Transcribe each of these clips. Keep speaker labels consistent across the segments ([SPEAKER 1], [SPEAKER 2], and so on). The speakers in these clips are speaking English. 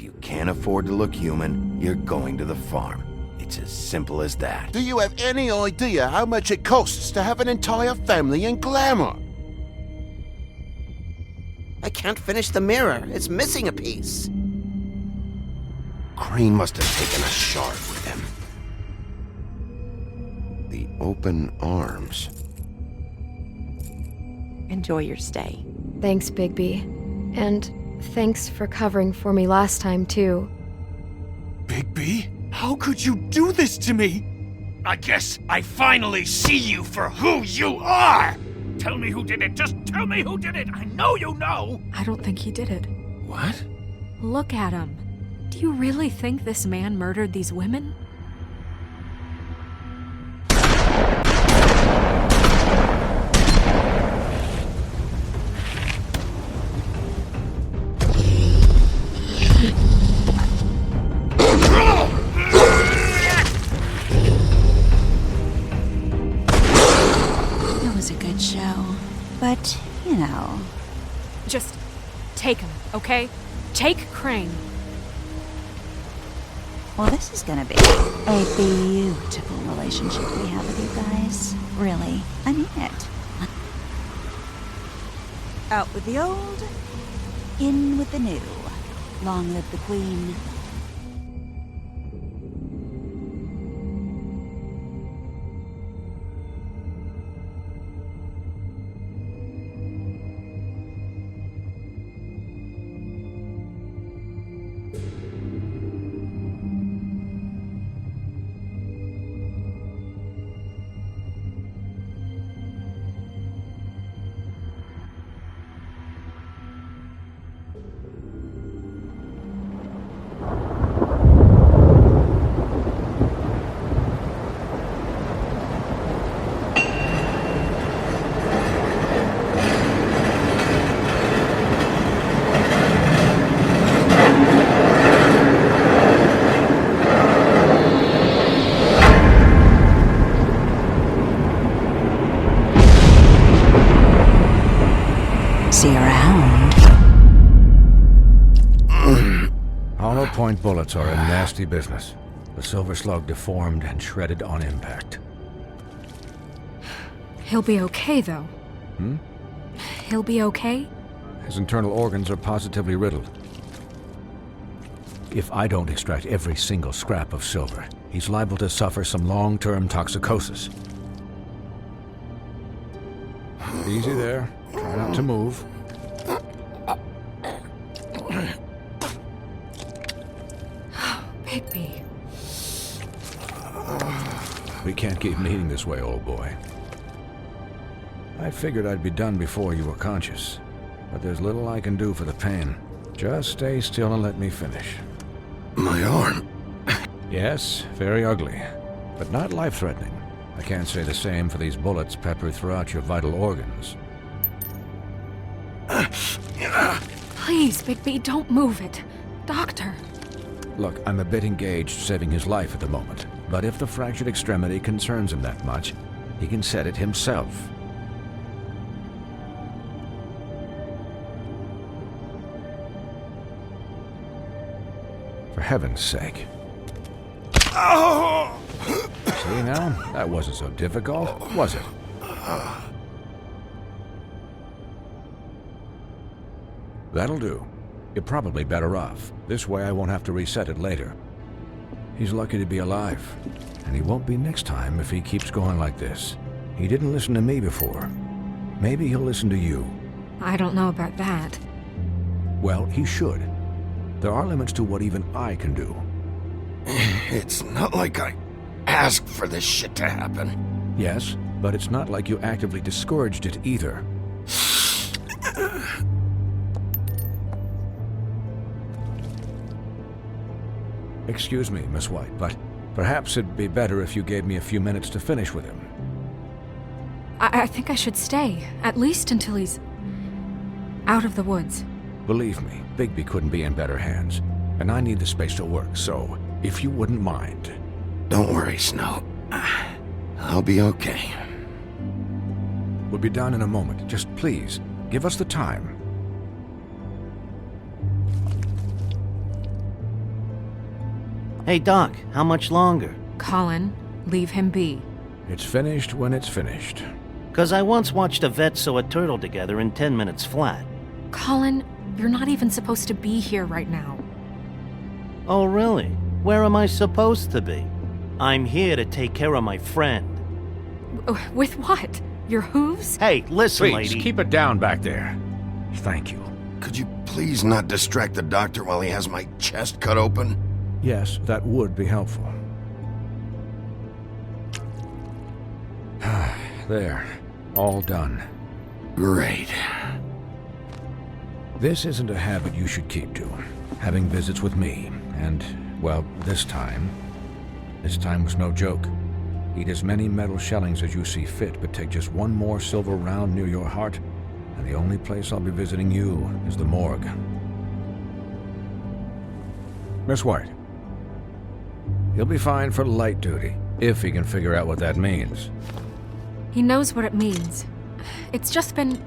[SPEAKER 1] If you can't afford to look human, you're going to the farm. It's as simple as that.
[SPEAKER 2] Do you have any idea how much it costs to have an entire family in glamour?
[SPEAKER 3] I can't finish the mirror. It's missing a piece.
[SPEAKER 1] Crane must have taken a shard with him. The open arms.
[SPEAKER 4] Enjoy your stay.
[SPEAKER 5] Thanks, Bigby. And thanks for covering for me last time, too.
[SPEAKER 6] Bigby? How could you do this to me? I guess I finally see you for who you are! Tell me who did it! Just tell me who did it! I know you know!
[SPEAKER 7] I don't think he did it.
[SPEAKER 1] What?
[SPEAKER 7] Look at him. Do you really think this man murdered these women?
[SPEAKER 8] It was a good show, but, you know...
[SPEAKER 7] Just take him, okay? Take Crane.
[SPEAKER 8] Well, this is gonna be a beautiful relationship we have with you guys. Really, I mean it. Out with the old, in with the new. Long live the Queen. See you around.
[SPEAKER 9] Hollow point bullets are a nasty business. The Silver Slug deformed and shredded on impact.
[SPEAKER 7] He'll be okay, though.
[SPEAKER 9] Hmm?
[SPEAKER 7] He'll be okay?
[SPEAKER 9] His internal organs are positively riddled. If I don't extract every single scrap of silver, he's liable to suffer some long-term toxicosis. Easy there. Try not to move.
[SPEAKER 7] Bigby.
[SPEAKER 9] We can't keep meeting this way, old boy. I figured I'd be done before you were conscious, but there's little I can do for the pain. Just stay still and let me finish.
[SPEAKER 1] My arm.
[SPEAKER 9] Yes, very ugly, but not life-threatening. I can't say the same for these bullets peppered throughout your vital organs.
[SPEAKER 7] Please, Bigby, don't move it. Doctor.
[SPEAKER 9] Look, I'm a bit engaged saving his life at the moment, but if the fractured extremity concerns him that much, he can set it himself. For heaven's sake. See now? That wasn't so difficult, was it? That'll do. You're probably better off. This way I won't have to reset it later. He's lucky to be alive, and he won't be next time if he keeps going like this. He didn't listen to me before. Maybe he'll listen to you.
[SPEAKER 7] I don't know about that.
[SPEAKER 9] Well, he should. There are limits to what even I can do.
[SPEAKER 1] It's not like I asked for this shit to happen.
[SPEAKER 9] Yes, but it's not like you actively discouraged it either. Excuse me, Miss White, but perhaps it'd be better if you gave me a few minutes to finish with him.
[SPEAKER 7] I think I should stay, at least until he's out of the woods.
[SPEAKER 9] Believe me, Bigby couldn't be in better hands, and I need the space to work, so if you wouldn't mind.
[SPEAKER 1] Don't worry, Snow. I'll be okay.
[SPEAKER 9] We'll be done in a moment. Just please, give us the time.
[SPEAKER 4] Hey, Doc, how much longer?
[SPEAKER 7] Colin, leave him be.
[SPEAKER 9] It's finished when it's finished.
[SPEAKER 4] 'Cause I once watched a vet sew a turtle together in 10 minutes flat.
[SPEAKER 7] Colin, you're not even supposed to be here right now.
[SPEAKER 4] Oh, really? Where am I supposed to be? I'm here to take care of my friend.
[SPEAKER 7] With what? Your hooves?
[SPEAKER 4] Hey, listen,
[SPEAKER 9] Please,
[SPEAKER 4] lady.
[SPEAKER 9] keep it down back there. Thank you.
[SPEAKER 1] Could you please not distract the doctor while he has my chest cut open?
[SPEAKER 9] Yes, that would be helpful. There. All done.
[SPEAKER 1] Great.
[SPEAKER 9] This isn't a habit you should keep to. Having visits with me. And, well, this time was no joke. Eat as many metal shellings as you see fit, but take just one more silver round near your heart, and the only place I'll be visiting you is the morgue. Miss White. He'll be fine for light duty, if he can figure out what that means.
[SPEAKER 7] He knows what it means. It's just been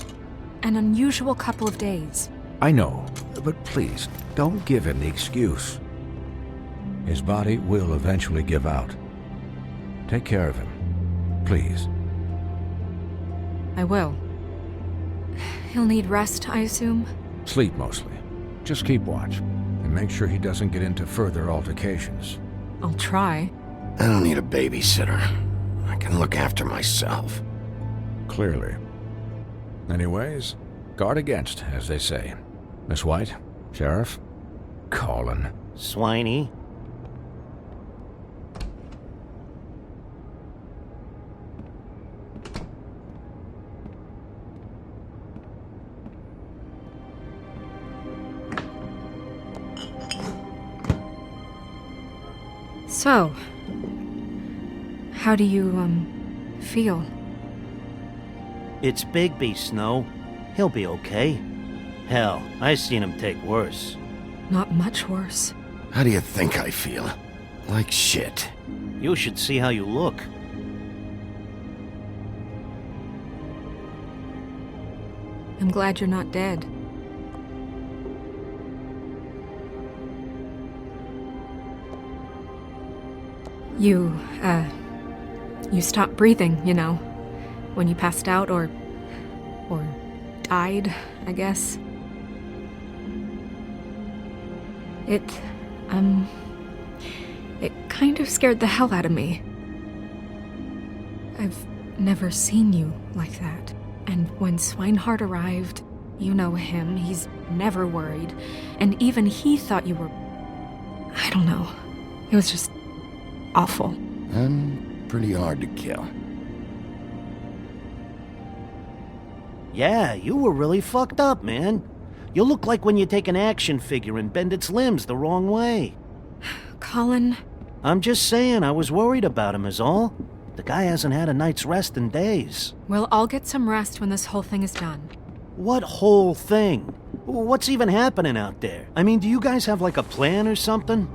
[SPEAKER 7] an unusual couple of days.
[SPEAKER 9] I know, but please, don't give him the excuse. His body will eventually give out. Take care of him, please.
[SPEAKER 7] I will. He'll need rest, I assume?
[SPEAKER 9] Sleep mostly. Just keep watch, and make sure he doesn't get into further altercations.
[SPEAKER 7] I'll try.
[SPEAKER 1] I don't need a babysitter. I can look after myself.
[SPEAKER 9] Clearly. Anyways, guard against, as they say. Miss White, Sheriff, Colin.
[SPEAKER 4] Swiney.
[SPEAKER 7] So, how do you, feel?
[SPEAKER 4] It's Bigby, Snow. He'll be okay. Hell, I seen him take worse.
[SPEAKER 7] Not much worse.
[SPEAKER 1] How do you think I feel? Like shit.
[SPEAKER 4] You should see how you look.
[SPEAKER 7] I'm glad you're not dead. You stopped breathing, you know, when you passed out or died, I guess. It kind of scared the hell out of me. I've never seen you like that. And when Swinehart arrived, you know him, he's never worried. And even he thought you were... I don't know. It was just awful.
[SPEAKER 1] I'm pretty hard to kill.
[SPEAKER 4] Yeah, you were really fucked up, man. You look like when you take an action figure and bend its limbs the wrong way.
[SPEAKER 7] Colin...
[SPEAKER 4] I'm just saying, I was worried about him is all. The guy hasn't had a night's rest in days.
[SPEAKER 7] Well, I'll get some rest when this whole thing is done.
[SPEAKER 4] What whole thing? What's even happening out there? I mean, do you guys have like a plan or something?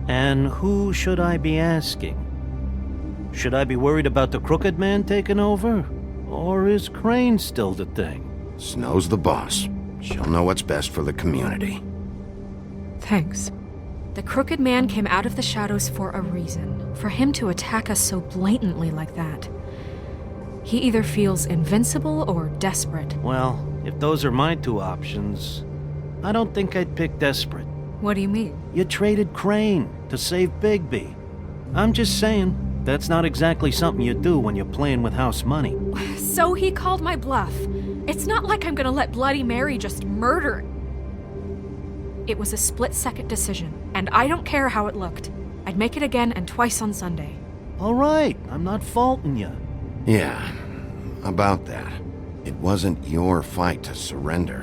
[SPEAKER 4] And who should I be asking? Should I be worried about the Crooked Man taking over? Or is Crane still the thing?
[SPEAKER 1] Snow's the boss. She'll know what's best for the community.
[SPEAKER 7] Thanks. The Crooked Man came out of the shadows for a reason. For him to attack us so blatantly like that. He either feels invincible or desperate.
[SPEAKER 4] Well, if those are my two options, I don't think I'd pick desperate.
[SPEAKER 7] What do you mean?
[SPEAKER 4] You traded Crane to save Bigby. I'm just saying, that's not exactly something you do when you're playing with house money.
[SPEAKER 7] So he called my bluff. It's not like I'm gonna let Bloody Mary just murder. It was a split-second decision, and I don't care how it looked. I'd make it again and twice on Sunday.
[SPEAKER 4] All right, I'm not faulting you.
[SPEAKER 1] Yeah, about that. It wasn't your fight to surrender.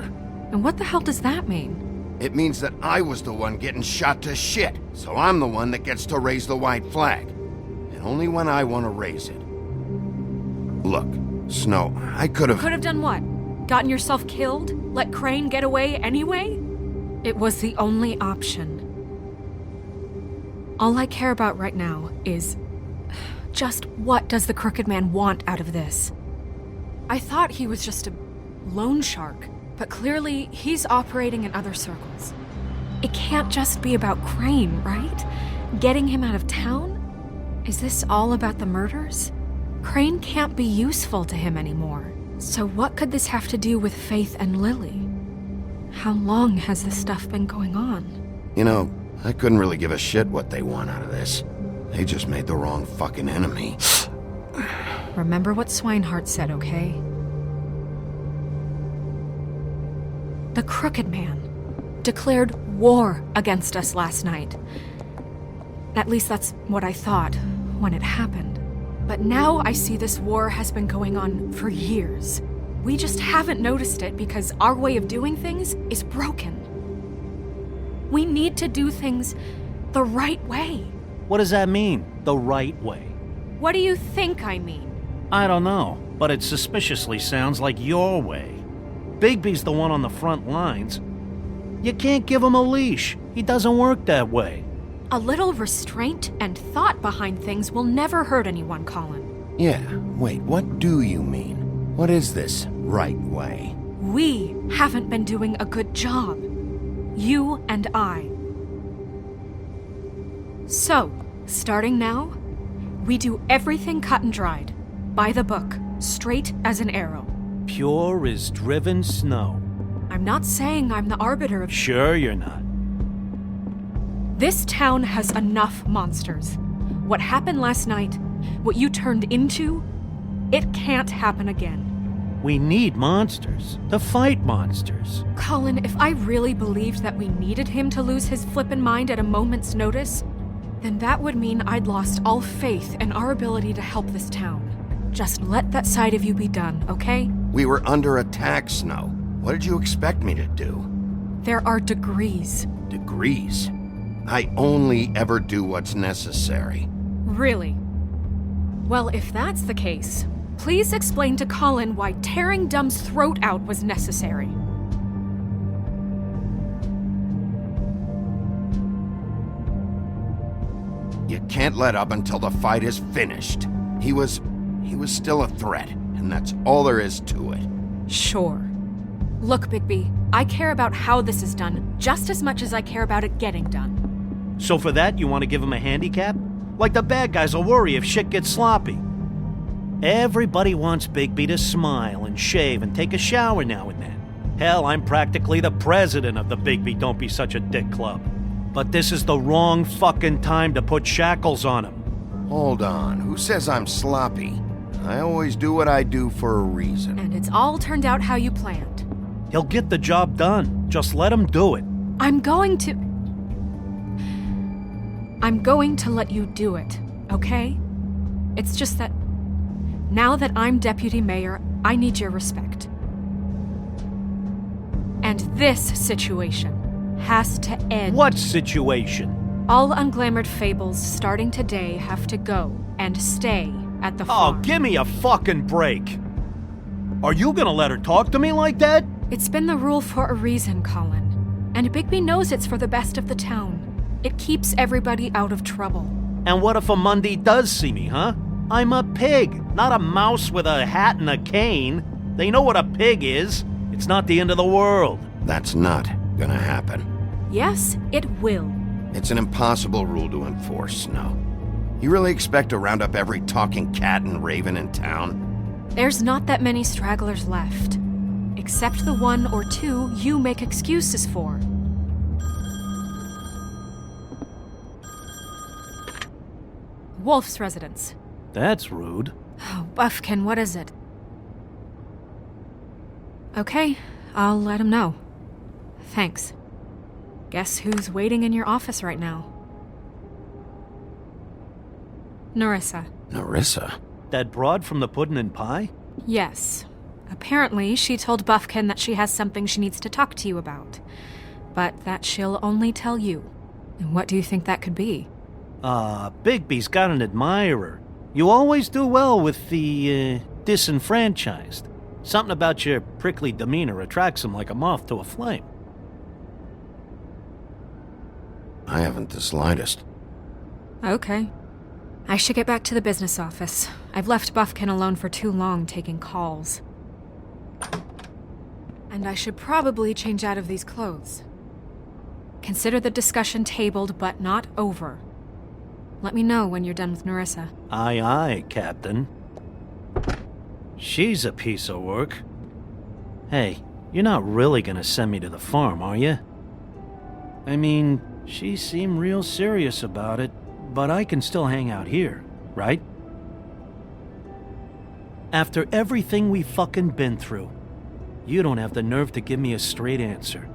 [SPEAKER 7] And what the hell does that mean?
[SPEAKER 1] It means that I was the one getting shot to shit, so I'm the one that gets to raise the white flag. And only when I want to raise it. Look, Snow, I could have...
[SPEAKER 7] Could have done what? Gotten yourself killed? Let Crane get away anyway? It was the only option. All I care about right now is... just what does the Crooked Man want out of this? I thought he was just a loan shark, but clearly he's operating in other circles. It can't just be about Crane, right? Getting him out of town? Is this all about the murders? Crane can't be useful to him anymore. So what could this have to do with Faith and Lily? How long has this stuff been going on?
[SPEAKER 1] You know, I couldn't really give a shit what they want out of this. They just made the wrong fucking enemy.
[SPEAKER 7] Remember what Swinehart said, okay? The Crooked Man declared war against us last night. At least that's what I thought when it happened. But now I see this war has been going on for years. We just haven't noticed it because our way of doing things is broken. We need to do things the right way.
[SPEAKER 4] What does that mean, the right way?
[SPEAKER 7] What do you think I mean?
[SPEAKER 4] I don't know, but it suspiciously sounds like your way. Bigby's the one on the front lines. You can't give him a leash. He doesn't work that way.
[SPEAKER 7] A little restraint and thought behind things will never hurt anyone, Colin.
[SPEAKER 1] Yeah, wait, what do you mean? What is this right way?
[SPEAKER 7] We haven't been doing a good job. You and I. So, starting now, we do everything cut and dried. By the book, straight as an arrow.
[SPEAKER 4] Pure as driven snow.
[SPEAKER 7] I'm not saying I'm the arbiter of...
[SPEAKER 4] Sure you're not.
[SPEAKER 7] This town has enough monsters. What happened last night, what you turned into, it can't happen again.
[SPEAKER 4] We need monsters to fight monsters.
[SPEAKER 7] Colin, if I really believed that we needed him to lose his flippin' mind at a moment's notice, then that would mean I'd lost all faith in our ability to help this town. Just let that side of you be done, okay?
[SPEAKER 1] We were under attack, Snow. What did you expect me to do?
[SPEAKER 7] There are degrees.
[SPEAKER 1] Degrees? I only ever do what's necessary.
[SPEAKER 7] Really? Well, if that's the case, please explain to Colin why tearing Dumb's throat out was necessary.
[SPEAKER 1] You can't let up until the fight is finished. He was still a threat, and that's all there is to it.
[SPEAKER 7] Sure. Look, Bigby, I care about how this is done just as much as I care about it getting done.
[SPEAKER 4] So for that, you want to give him a handicap? Like the bad guys will worry if shit gets sloppy. Everybody wants Bigby to smile and shave and take a shower now and then. Hell, I'm practically the president of the Bigby Don't Be Such a Dick Club. But this is the wrong fucking time to put shackles on him.
[SPEAKER 1] Hold on, who says I'm sloppy? I always do what I do for a reason.
[SPEAKER 7] And it's all turned out how you planned.
[SPEAKER 4] He'll get the job done. Just let him do it.
[SPEAKER 7] I'm going to let you do it, okay? It's just that now that I'm deputy mayor, I need your respect. And this situation has to end.
[SPEAKER 4] What situation?
[SPEAKER 7] All unglamored fables starting today have to go and stay at the farm.
[SPEAKER 4] Oh, give me a fucking break. Are you gonna let her talk to me like that?
[SPEAKER 7] It's been the rule for a reason, Colin. And Bigby knows it's for the best of the town. It keeps everybody out of trouble.
[SPEAKER 4] And what if a Mundy does see me, huh? I'm a pig, not a mouse with a hat and a cane. They know what a pig is. It's not the end of the world.
[SPEAKER 1] That's not gonna happen.
[SPEAKER 7] Yes, it will.
[SPEAKER 1] It's an impossible rule to enforce, Snow. You really expect to round up every talking cat and raven in town?
[SPEAKER 7] There's not that many stragglers left. Except the one or two you make excuses for. Wolf's residence.
[SPEAKER 4] That's rude.
[SPEAKER 7] Oh, Buffkin, what is it? Okay, I'll let him know. Thanks. Guess who's waiting in your office right now? Nerissa.
[SPEAKER 1] Nerissa?
[SPEAKER 4] That broad from the Puddin' and Pie?
[SPEAKER 7] Yes. Apparently, she told Buffkin that she has something she needs to talk to you about. But that she'll only tell you. And what do you think that could be?
[SPEAKER 4] Bigby's got an admirer. You always do well with the, disenfranchised. Something about your prickly demeanor attracts him like a moth to a flame.
[SPEAKER 1] I haven't the slightest.
[SPEAKER 7] Okay. I should get back to the business office. I've left Buffkin alone for too long taking calls. And I should probably change out of these clothes. Consider the discussion tabled, but not over. Let me know when you're done with Nerissa.
[SPEAKER 4] Aye, aye, Captain. She's a piece of work. Hey, you're not really gonna send me to the farm, are you? I mean, she seemed real serious about it, but I can still hang out here, right? After everything we fucking been through, you don't have the nerve to give me a straight answer.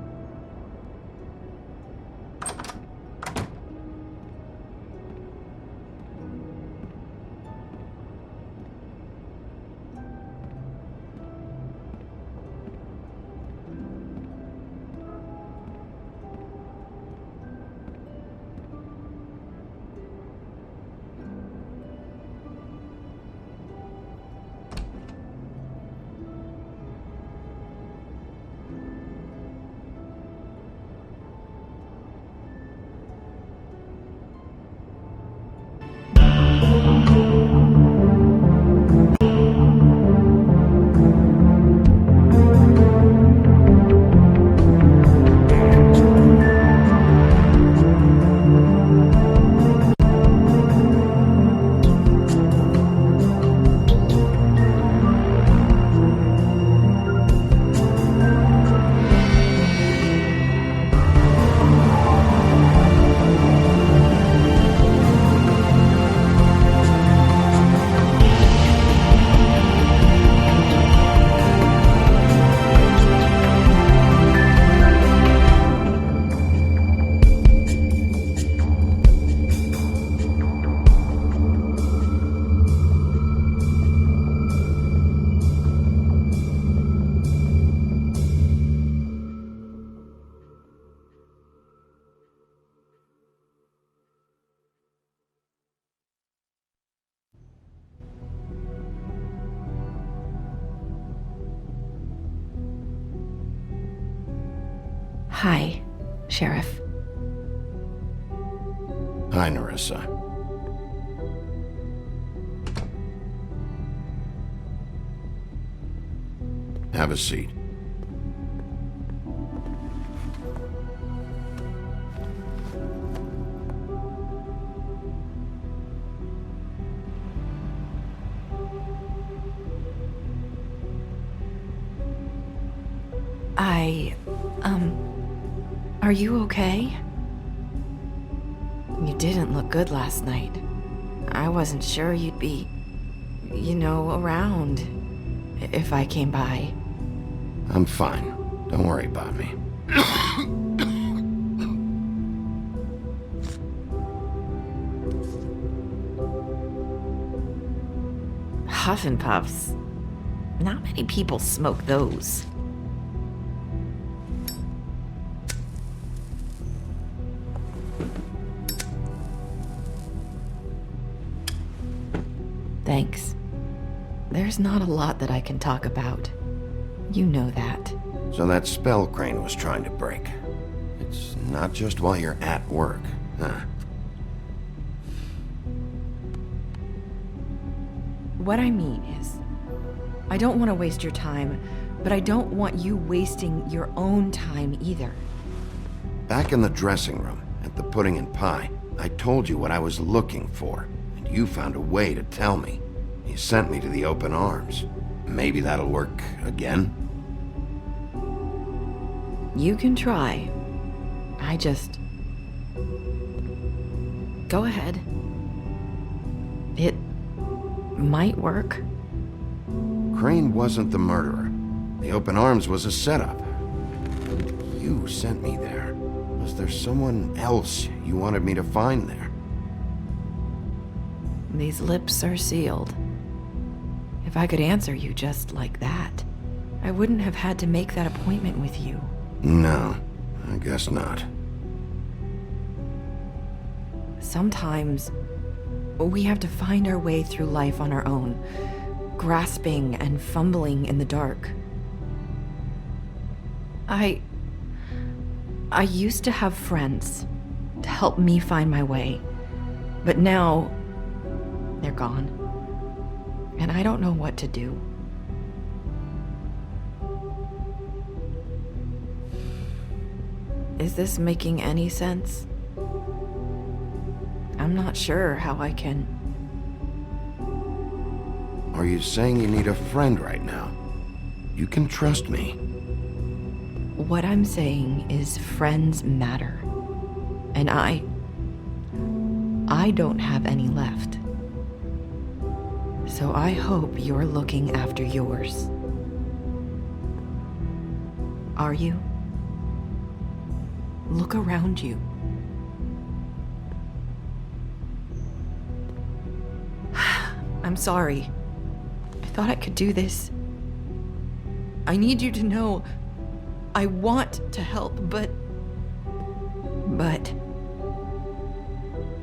[SPEAKER 5] Hi, Sheriff.
[SPEAKER 1] Hi, Nerissa. Have a seat.
[SPEAKER 5] Are you okay? You didn't look good last night. I wasn't sure you'd be, around if I came by.
[SPEAKER 1] I'm fine. Don't worry about me.
[SPEAKER 5] Huff and Puffs. Not many people smoke those. Thanks. There's not a lot that I can talk about. You know that.
[SPEAKER 1] So that spell Crane was trying to break. It's not just while you're at work, huh?
[SPEAKER 5] What I mean is, I don't want to waste your time, but I don't want you wasting your own time either.
[SPEAKER 1] Back in the dressing room, at the Pudding and Pie, I told you what I was looking for, and you found a way to tell me. You sent me to the Open Arms. Maybe that'll work again?
[SPEAKER 5] You can try. I just... Go ahead. It might work.
[SPEAKER 1] Crane wasn't the murderer. The Open Arms was a setup. You sent me there. Was there someone else you wanted me to find there?
[SPEAKER 5] These lips are sealed. If I could answer you just like that, I wouldn't have had to make that appointment with you.
[SPEAKER 1] No, I guess not.
[SPEAKER 5] Sometimes we have to find our way through life on our own, grasping and fumbling in the dark. I used to have friends to help me find my way, but now they're gone, and I don't know what to do. Is this making any sense? I'm not sure how I can...
[SPEAKER 1] Are you saying you need a friend right now? You can trust me.
[SPEAKER 5] What I'm saying is friends matter. And I don't have any left. So I hope you're looking after yours. Are you? Look around you. I'm sorry. I thought I could do this. I need you to know I want to help, but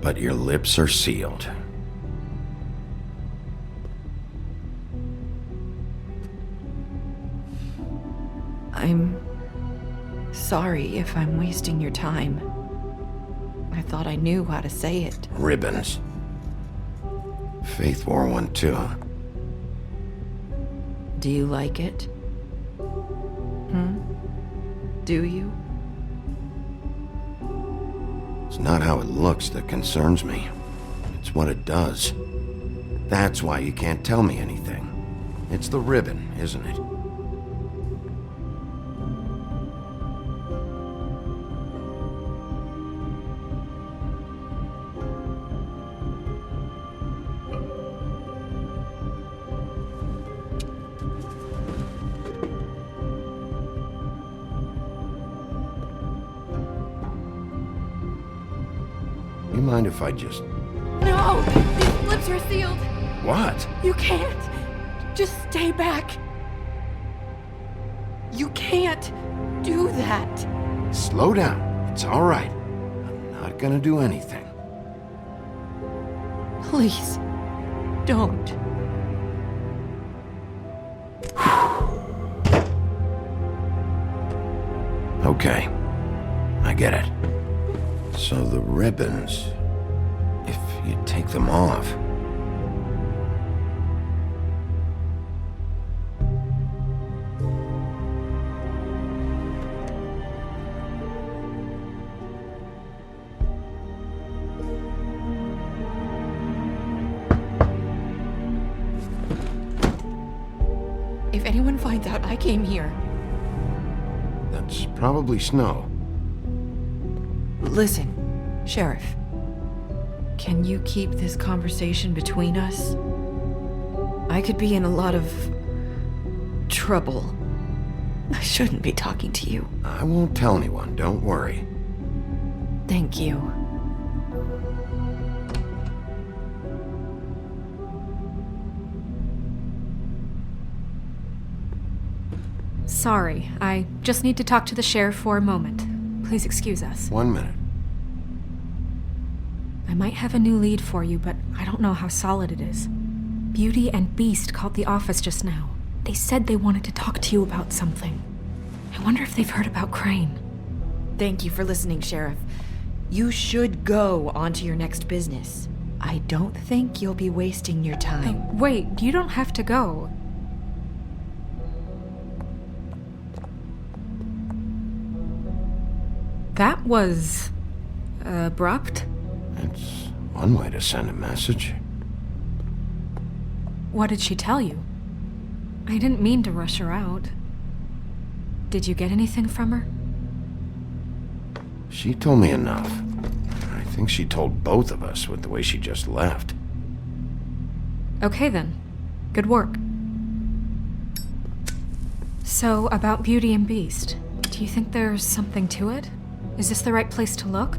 [SPEAKER 1] But your lips are sealed.
[SPEAKER 5] I'm sorry if I'm wasting your time. I thought I knew how to say it.
[SPEAKER 1] Ribbons. Faith wore one too.
[SPEAKER 5] Do you like it? Do you?
[SPEAKER 1] It's not how it looks that concerns me. It's what it does. That's why you can't tell me anything. It's the ribbon, isn't it? You mind if I just...
[SPEAKER 5] No! These lips are sealed!
[SPEAKER 1] What?
[SPEAKER 5] You can't! Just stay back! You can't do that!
[SPEAKER 1] Slow down. It's all right. I'm not gonna do anything.
[SPEAKER 5] Please, don't.
[SPEAKER 1] Okay. I get it. So the ribbons, if you take them off...
[SPEAKER 5] If anyone finds out I came here...
[SPEAKER 1] That's probably Snow.
[SPEAKER 5] Listen, Sheriff. Can you keep this conversation between us? I could be in a lot of... trouble. I shouldn't be talking to you.
[SPEAKER 1] I won't tell anyone, don't worry.
[SPEAKER 5] Thank you.
[SPEAKER 7] Sorry, I just need to talk to the sheriff for a moment. Please excuse us.
[SPEAKER 1] 1 minute.
[SPEAKER 7] I might have a new lead for you, but I don't know how solid it is. Beauty and Beast called the office just now. They said they wanted to talk to you about something. I wonder if they've heard about Crane.
[SPEAKER 5] Thank you for listening, Sheriff. You should go on to your next business. I don't think you'll be wasting your time.
[SPEAKER 7] Wait, you don't have to go. That was... abrupt?
[SPEAKER 1] It's one way to send a message.
[SPEAKER 7] What did she tell you? I didn't mean to rush her out. Did you get anything from her?
[SPEAKER 1] She told me enough. I think she told both of us with the way she just left.
[SPEAKER 7] Okay then. Good work. So, about Beauty and Beast, do you think there's something to it? Is this the right place to look?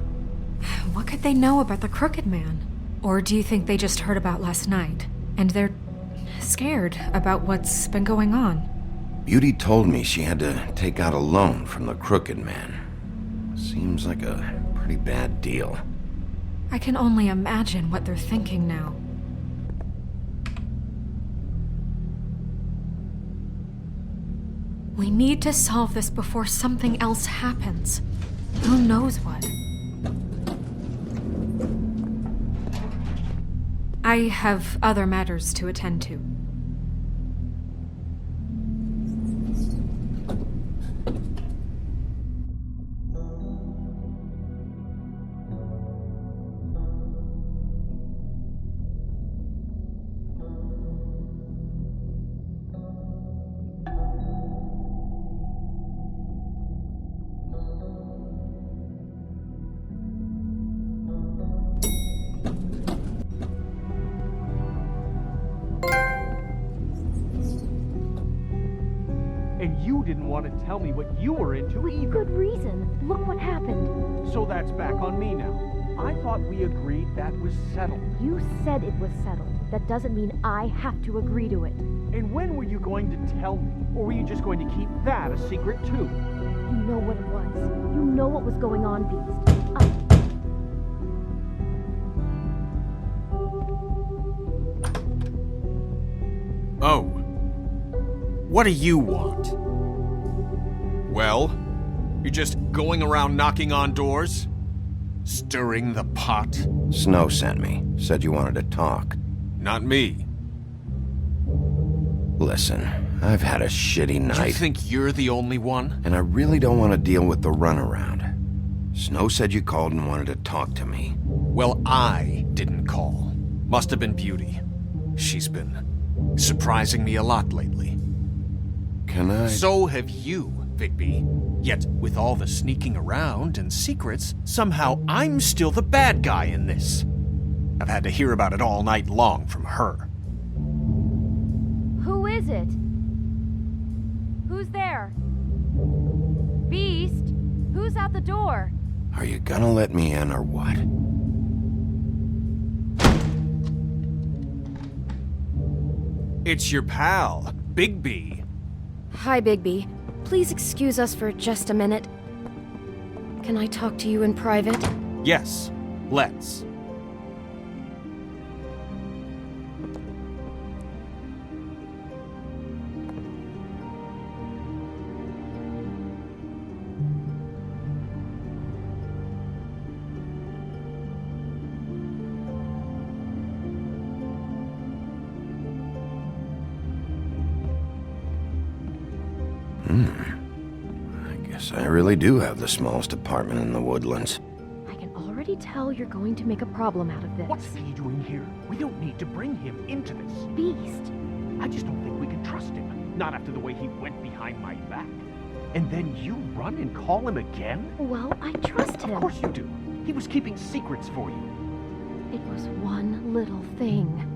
[SPEAKER 7] What could they know about the Crooked Man? Or do you think they just heard about last night, and they're scared about what's been going on?
[SPEAKER 1] Beauty told me she had to take out a loan from the Crooked Man. Seems like a pretty bad deal.
[SPEAKER 7] I can only imagine what they're thinking now. We need to solve this before something else happens. Who knows what? I have other matters to attend to.
[SPEAKER 10] And you didn't want to tell me what you were into either.
[SPEAKER 11] Good reason. Look what happened.
[SPEAKER 10] So that's back on me now. I thought we agreed that was settled.
[SPEAKER 11] You said it was settled. That doesn't mean I have to agree to it.
[SPEAKER 10] And when were you going to tell me? Or were you just going to keep that a secret too?
[SPEAKER 11] You know what it was. You know what was going on, Beast.
[SPEAKER 6] Oh. What do you want? Well, you're just going around knocking on doors? Stirring the pot?
[SPEAKER 1] Snow sent me. Said you wanted to talk.
[SPEAKER 6] Not me.
[SPEAKER 1] Listen, I've had a shitty night.
[SPEAKER 6] Do you think you're the only one?
[SPEAKER 1] And I really don't want to deal with the runaround. Snow said you called and wanted to talk to me.
[SPEAKER 6] Well, I didn't call. Must have been Beauty. She's been surprising me a lot lately.
[SPEAKER 1] Can I?
[SPEAKER 6] So have you, Bigby. Yet, with all the sneaking around and secrets, somehow I'm still the bad guy in this. I've had to hear about it all night long from her.
[SPEAKER 11] Who is it? Who's there? Beast? Who's at the door?
[SPEAKER 1] Are you gonna let me in or what?
[SPEAKER 6] It's your pal, Bigby.
[SPEAKER 11] Hi, Bigby. Please excuse us for just a minute. Can I talk to you in private?
[SPEAKER 6] Yes, let's.
[SPEAKER 1] I guess I really do have the smallest apartment in the Woodlands.
[SPEAKER 11] I can already tell you're going to make a problem out of this.
[SPEAKER 10] What's he doing here? We don't need to bring him into this.
[SPEAKER 11] Beast?
[SPEAKER 10] I just don't think we can trust him. Not after the way he went behind my back. And then you run and call him again?
[SPEAKER 11] Well, I trust him.
[SPEAKER 10] Of course you do. He was keeping secrets for you.
[SPEAKER 11] It was one little thing.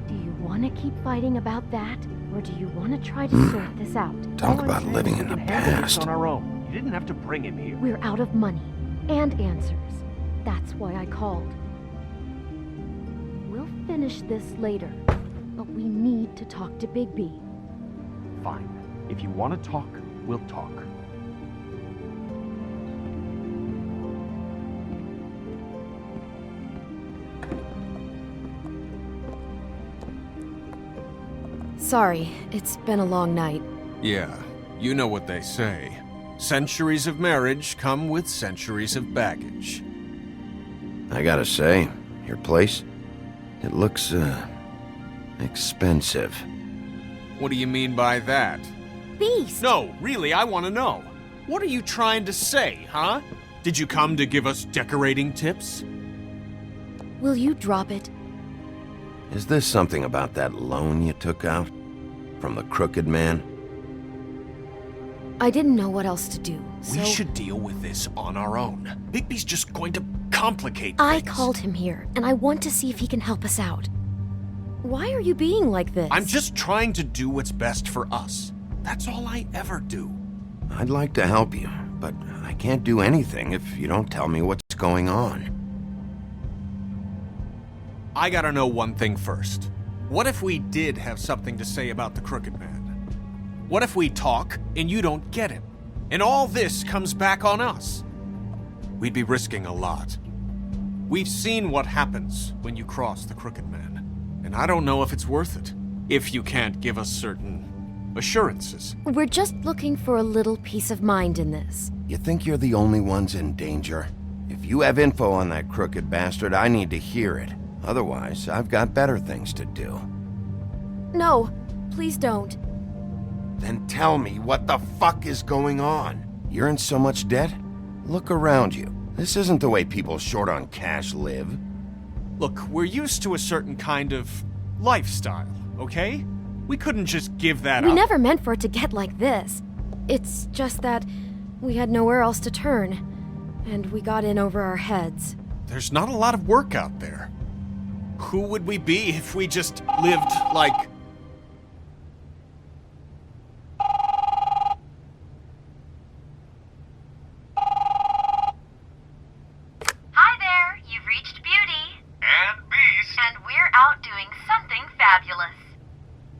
[SPEAKER 11] Do you want to keep fighting about that? Or do you want to try to sort this out?
[SPEAKER 1] Talk about living in the
[SPEAKER 10] We can handle this
[SPEAKER 1] past.
[SPEAKER 10] on our own. You didn't have to bring him here.
[SPEAKER 11] We're out of money and answers. That's why I called. We'll finish this later, but we need to talk to Bigby.
[SPEAKER 10] Fine. If you want to talk, we'll talk.
[SPEAKER 11] Sorry, it's been a long night.
[SPEAKER 6] Yeah, you know what they say. Centuries of marriage come with centuries of baggage.
[SPEAKER 1] I gotta say, your place, it looks, expensive.
[SPEAKER 6] What do you mean by that?
[SPEAKER 11] Beast!
[SPEAKER 6] No, really, I want to know. What are you trying to say, huh? Did you come to give us decorating tips?
[SPEAKER 11] Will you drop it?
[SPEAKER 1] Is this something about that loan you took out? From the Crooked Man?
[SPEAKER 11] I didn't know what else to do, so...
[SPEAKER 6] We should deal with this on our own. Bigby's just going to complicate things.
[SPEAKER 11] I called him here, and I want to see if he can help us out. Why are you being like this?
[SPEAKER 6] I'm just trying to do what's best for us. That's all I ever do.
[SPEAKER 1] I'd like to help you, but I can't do anything if you don't tell me what's going on.
[SPEAKER 6] I gotta know one thing first. What if we did have something to say about the Crooked Man? What if we talk and you don't get him? And all this comes back on us? We'd be risking a lot. We've seen what happens when you cross the Crooked Man, and I don't know if it's worth it, if you can't give us certain assurances.
[SPEAKER 11] We're just looking for a little peace of mind in this.
[SPEAKER 1] You think you're the only ones in danger? If you have info on that crooked bastard, I need to hear it. Otherwise, I've got better things to do.
[SPEAKER 11] No, please don't.
[SPEAKER 1] Then tell me what the fuck is going on? You're in so much debt? Look around you. This isn't the way people short on cash live.
[SPEAKER 6] Look, we're used to a certain kind of lifestyle, okay? We couldn't just give that up.
[SPEAKER 11] We never meant for it to get like this. It's just that we had nowhere else to turn, and we got in over our heads.
[SPEAKER 6] There's not a lot of work out there. Who would we be if we just lived like...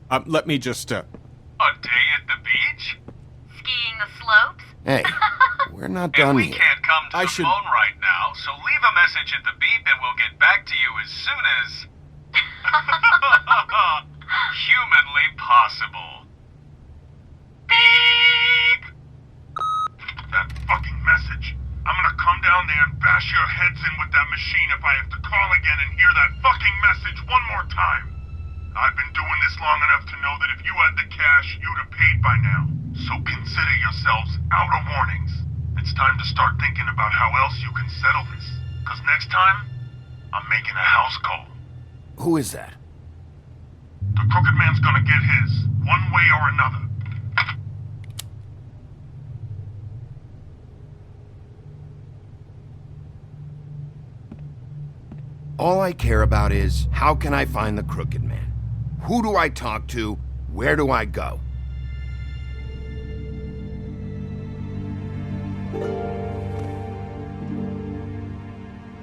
[SPEAKER 6] Let me just,
[SPEAKER 12] A day at the beach?
[SPEAKER 11] Skiing the slopes?
[SPEAKER 1] Hey, we're not
[SPEAKER 12] And
[SPEAKER 1] done
[SPEAKER 12] we
[SPEAKER 1] yet.
[SPEAKER 12] can't come to
[SPEAKER 6] I
[SPEAKER 12] the
[SPEAKER 6] should-
[SPEAKER 12] phone right now, so leave a message at the beep and we'll get back to you as soon as... humanly possible. Beep! That fucking message. I'm gonna come down there and bash your heads in with that machine if I have to call again and hear that fucking message one more time. I've been doing this long enough to know that if you had the cash, you'd have paid by now. So consider yourselves out of warnings. It's time to start thinking about how else you can settle this. Because next time, I'm making a house call.
[SPEAKER 1] Who is that?
[SPEAKER 12] The Crooked Man's gonna get his, one way or another.
[SPEAKER 1] All I care about is, how can I find the Crooked Man? Who do I talk to? Where do I go?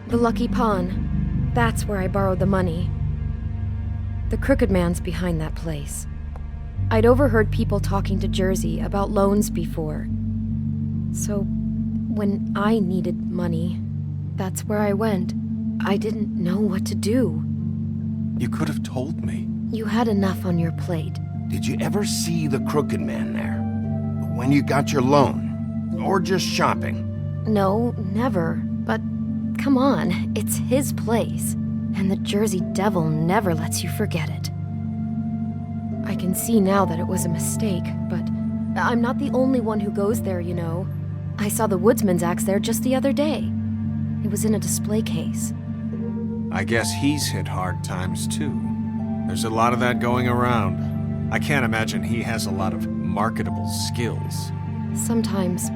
[SPEAKER 11] The Lucky Pawn. That's where I borrowed the money. The Crooked Man's behind that place. I'd overheard people talking to Jersey about loans before. So, when I needed money, that's where I went. I didn't know what to do.
[SPEAKER 6] You could have told me.
[SPEAKER 11] You had enough on your plate.
[SPEAKER 1] Did you ever see the Crooked Man there? When you got your loan? Or just shopping?
[SPEAKER 11] No, never. But come on, it's his place. And the Jersey Devil never lets you forget it. I can see now that it was a mistake, but I'm not the only one who goes there, you know. I saw the Woodsman's axe there just the other day. It was in a display case.
[SPEAKER 6] I guess he's hit hard times too. There's a lot of that going around. I can't imagine he has a lot of marketable skills.
[SPEAKER 11] Sometimes,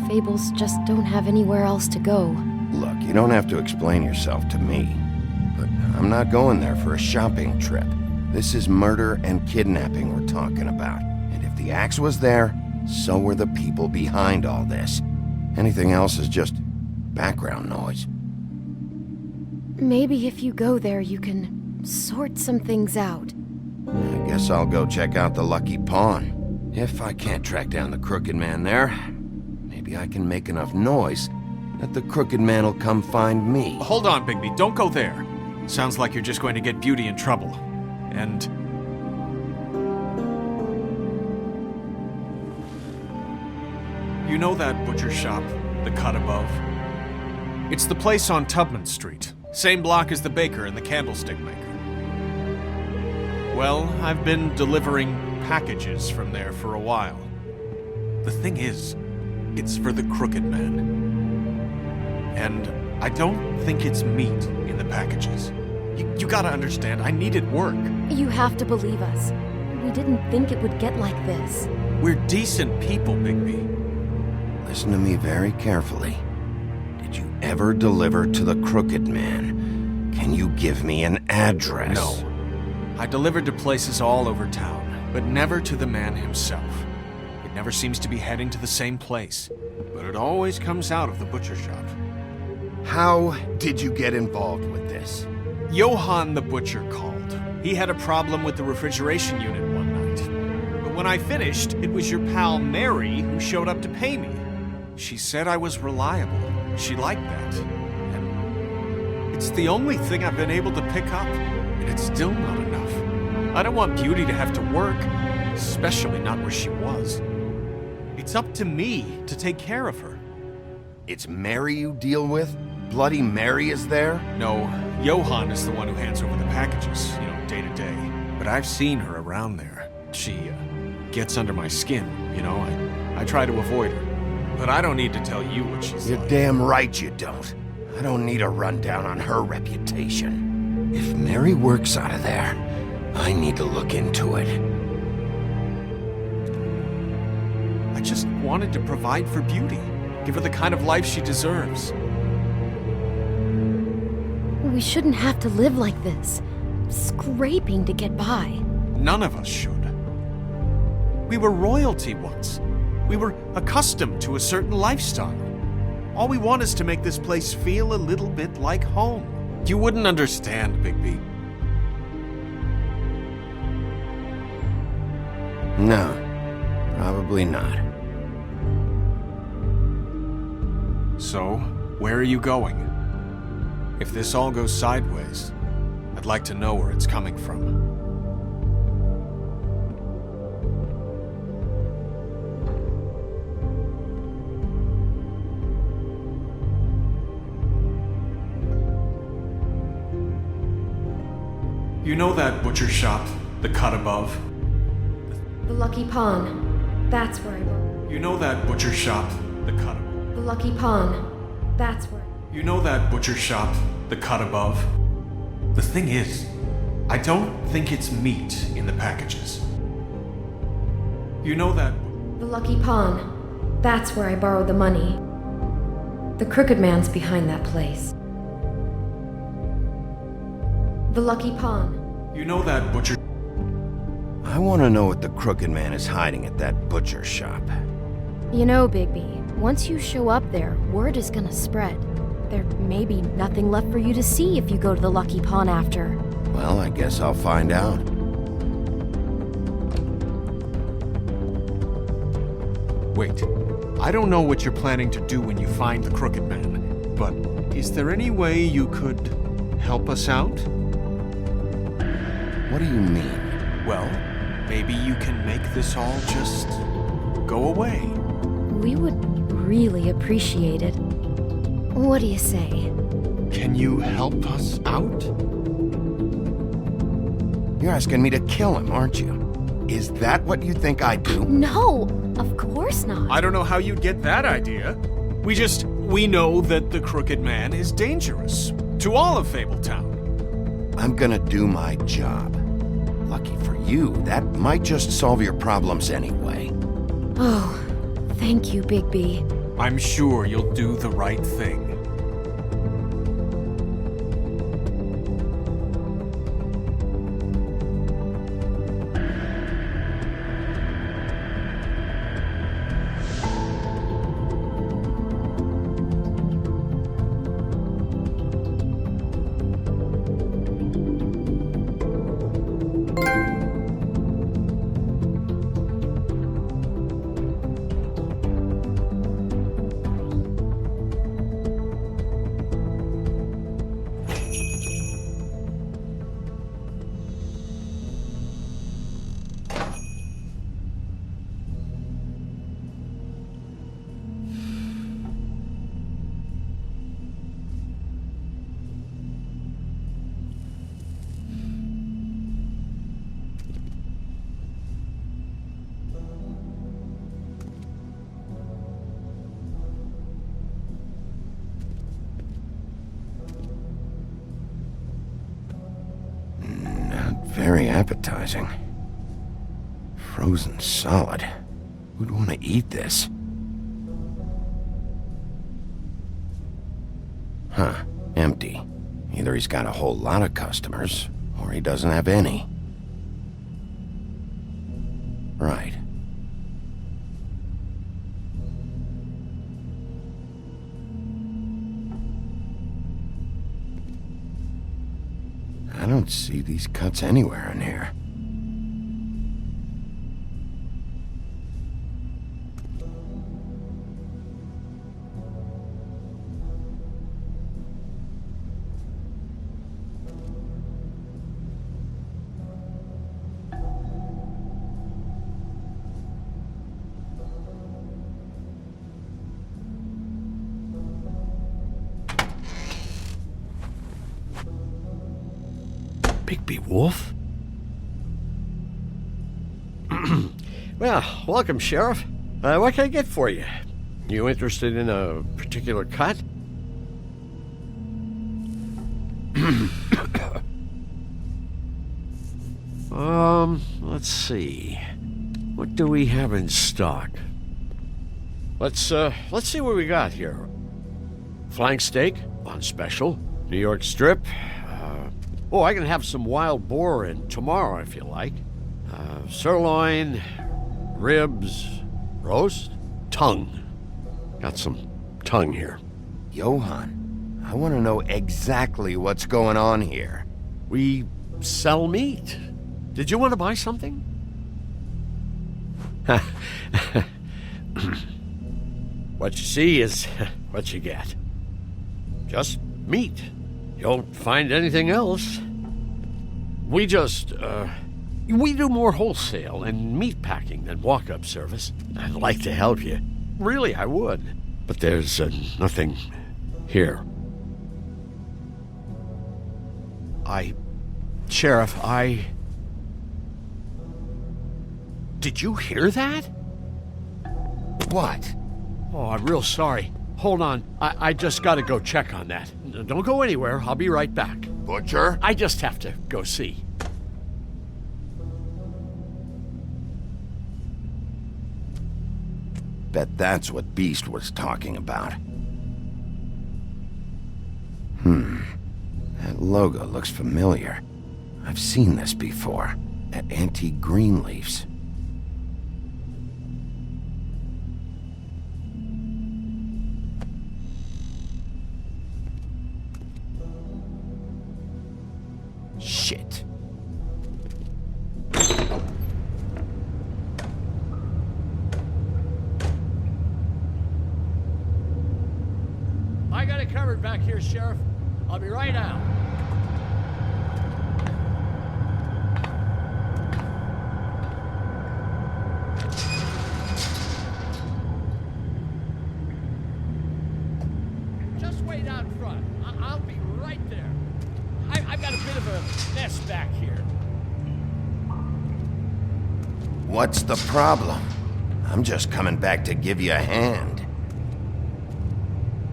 [SPEAKER 11] fables just don't have anywhere else to go.
[SPEAKER 1] Look, you don't have to explain yourself to me. But I'm not going there for a shopping trip. This is murder and kidnapping we're talking about. And if the axe was there, so were the people behind all this. Anything else is just background noise.
[SPEAKER 11] Maybe if you go there, you can sort some things out.
[SPEAKER 1] I guess I'll go check out the Lucky Pawn. If I can't track down the Crooked Man there, maybe I can make enough noise that the Crooked Man will come find me.
[SPEAKER 6] Hold on, Bigby. Don't go there. Sounds like you're just going to get Beauty in trouble. And... you know that butcher shop, the cut above? It's the place on Tubman Street. Same block as the baker and the candlestick maker. Well, I've been delivering packages from there for a while. The thing is, it's for the Crooked Man. And I don't think it's meat in the packages. You gotta understand, I needed work.
[SPEAKER 11] You have to believe us. We didn't think it would get like this.
[SPEAKER 6] We're decent people, Bigby.
[SPEAKER 1] Listen to me very carefully. Did you ever deliver to the Crooked Man? Can you give me an address?
[SPEAKER 6] No. I delivered to places all over town, but never to the man himself. It never seems to be heading to the same place, but it always comes out of the butcher shop.
[SPEAKER 1] How did you get involved with this?
[SPEAKER 6] Johann the butcher called. He had a problem with the refrigeration unit one night. But when I finished, it was your pal Mary who showed up to pay me. She said I was reliable. She liked that. And it's the only thing I've been able to pick up, and it's still not enough. I don't want Beauty to have to work, especially not where she was. It's up to me to take care of her.
[SPEAKER 1] It's Mary you deal with? Bloody Mary is there?
[SPEAKER 6] No, Johann is the one who hands over the packages, day to day. But I've seen her around there. She gets under my skin, I try to avoid her. But I don't need to tell you what she's
[SPEAKER 1] You're
[SPEAKER 6] like.
[SPEAKER 1] damn right you don't. I don't need a rundown on her reputation. If Mary works out of there, I need to look into it.
[SPEAKER 6] I just wanted to provide for Beauty. Give her the kind of life she deserves.
[SPEAKER 11] We shouldn't have to live like this, scraping to get by.
[SPEAKER 6] None of us should. We were royalty once. We were accustomed to a certain lifestyle. All we want is to make this place feel a little bit like home. You wouldn't understand, Bigby.
[SPEAKER 1] No, probably not.
[SPEAKER 6] So, where are you going? If this all goes sideways, I'd like to know where it's coming from. You know that butcher shop, the cut above?
[SPEAKER 11] The Lucky Pawn. That's where I borrowed.
[SPEAKER 6] You know that butcher shop, the cut above?
[SPEAKER 11] The Lucky Pawn. That's where.
[SPEAKER 6] You know that butcher shop, the cut above? The thing is, I don't think it's meat in the packages. You know that...
[SPEAKER 11] The Lucky Pawn. That's where I borrowed the money. The Crooked Man's behind that place. The Lucky Pawn.
[SPEAKER 6] You know that butcher...
[SPEAKER 1] I want to know what the Crooked Man is hiding at that butcher shop.
[SPEAKER 11] You know, Bigby, once you show up there, word is gonna spread. There may be nothing left for you to see if you go to the Lucky Pawn after.
[SPEAKER 1] Well, I guess I'll find out.
[SPEAKER 6] Wait, I don't know what you're planning to do when you find the Crooked Man, but is there any way you could help us out?
[SPEAKER 1] What do you mean?
[SPEAKER 6] Well, maybe you can make this all just go away.
[SPEAKER 11] We would really appreciate it. What do you say?
[SPEAKER 6] Can you help us out?
[SPEAKER 1] You're asking me to kill him, aren't you? Is that what you think I do?
[SPEAKER 11] No, of course not.
[SPEAKER 6] I don't know how you'd get that idea. We know that the Crooked Man is dangerous to all of Fabletown.
[SPEAKER 1] I'm gonna do my job. Lucky for you, that might just solve your problems anyway.
[SPEAKER 11] Oh, thank you, Bigby.
[SPEAKER 6] I'm sure you'll do the right thing.
[SPEAKER 1] Very appetizing. Frozen solid. Who'd want to eat this? Huh. Empty. Either he's got a whole lot of customers, or he doesn't have any. Right. I don't see these cuts anywhere in here.
[SPEAKER 13] Bigby Wolf? Well, welcome, Sheriff. What can I get for you? You interested in a particular cut? Let's see. What do we have in stock? Let's see what we got here. Flank steak on special. New York strip. Oh, I can have some wild boar in tomorrow if you like. Sirloin, ribs, roast, tongue. Got some tongue here.
[SPEAKER 1] Johann, I want to know exactly what's going on here.
[SPEAKER 13] We sell meat. Did you want to buy something? What you see is what you get. Just meat. You don't find anything else. We do more wholesale and meat packing than walk-up service. I'd like to help you. Really, I would. But there's nothing here. Sheriff, Did you hear that?
[SPEAKER 1] What?
[SPEAKER 13] Oh, I'm real sorry. Hold on. I just gotta go check on that. Don't go anywhere. I'll be right back.
[SPEAKER 1] Butcher?
[SPEAKER 13] I just have to go see.
[SPEAKER 1] Bet that's what Beast was talking about. That logo looks familiar. I've seen this before. At Antique Greenleaf's. Shit.
[SPEAKER 13] I got it covered back here, Sheriff. I'll be right out. Just wait out front. I'll be right there. I've got a bit of a mess back here.
[SPEAKER 1] What's the problem? I'm just coming back to give you a hand.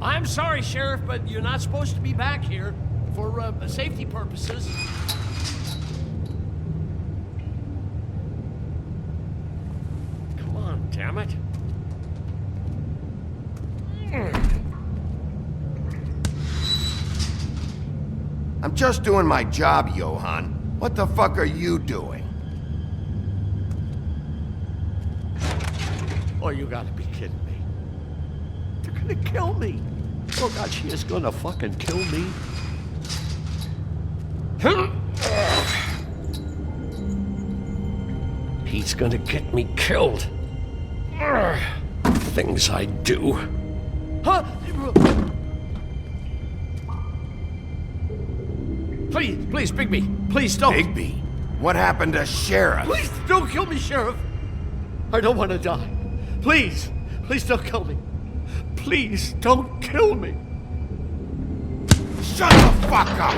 [SPEAKER 13] I'm sorry, Sheriff, but you're not supposed to be back here for safety purposes. Come on, damn it.
[SPEAKER 1] I'm just doing my job, Johan. What the fuck are you doing?
[SPEAKER 13] Oh, you gotta be kidding me. They're gonna kill me. Oh God, she is gonna fucking kill me. He's gonna get me killed. Things I do. Huh? Please, Bigby. Please don't.
[SPEAKER 1] Bigby? What happened to Sheriff?
[SPEAKER 13] Please don't kill me, Sheriff. I don't want to die. Please don't kill me. Please don't kill me.
[SPEAKER 1] Shut the fuck up!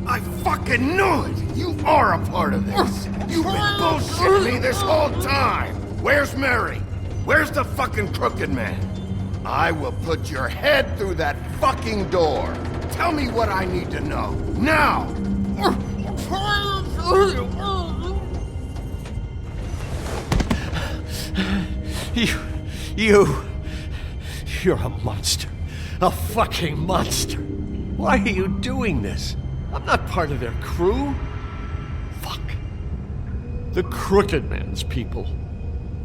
[SPEAKER 1] I fucking knew it! You are a part of this! You've been bullshitting me this whole time! Where's Mary? Where's the fucking Crooked Man? I will put your head through that fucking door! Tell me what I need to know, now!
[SPEAKER 13] You're a monster. A fucking monster. Why are you doing this? I'm not part of their crew. Fuck. The Crooked Man's people.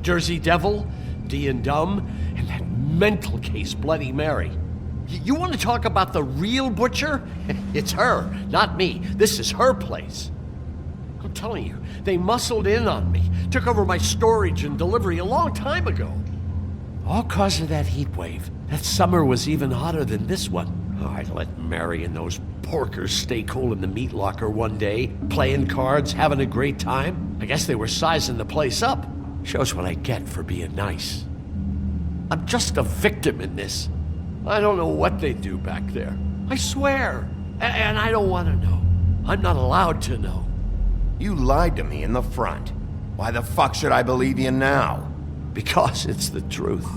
[SPEAKER 13] Jersey Devil, D and Dumb, and that mental case Bloody Mary. You want to talk about the real butcher? It's her, not me. This is her place. I'm telling you, they muscled in on me, took over my storage and delivery a long time ago. All cause of that heat wave. That summer was even hotter than this one. Oh, I let Mary and those porkers stay cool in the meat locker one day, playing cards, having a great time. I guess they were sizing the place up. Shows what I get for being nice. I'm just a victim in this. I don't know what they do back there. I swear. And I don't want to know. I'm not allowed to know.
[SPEAKER 1] You lied to me in the front. Why the fuck should I believe you now?
[SPEAKER 13] Because it's the truth.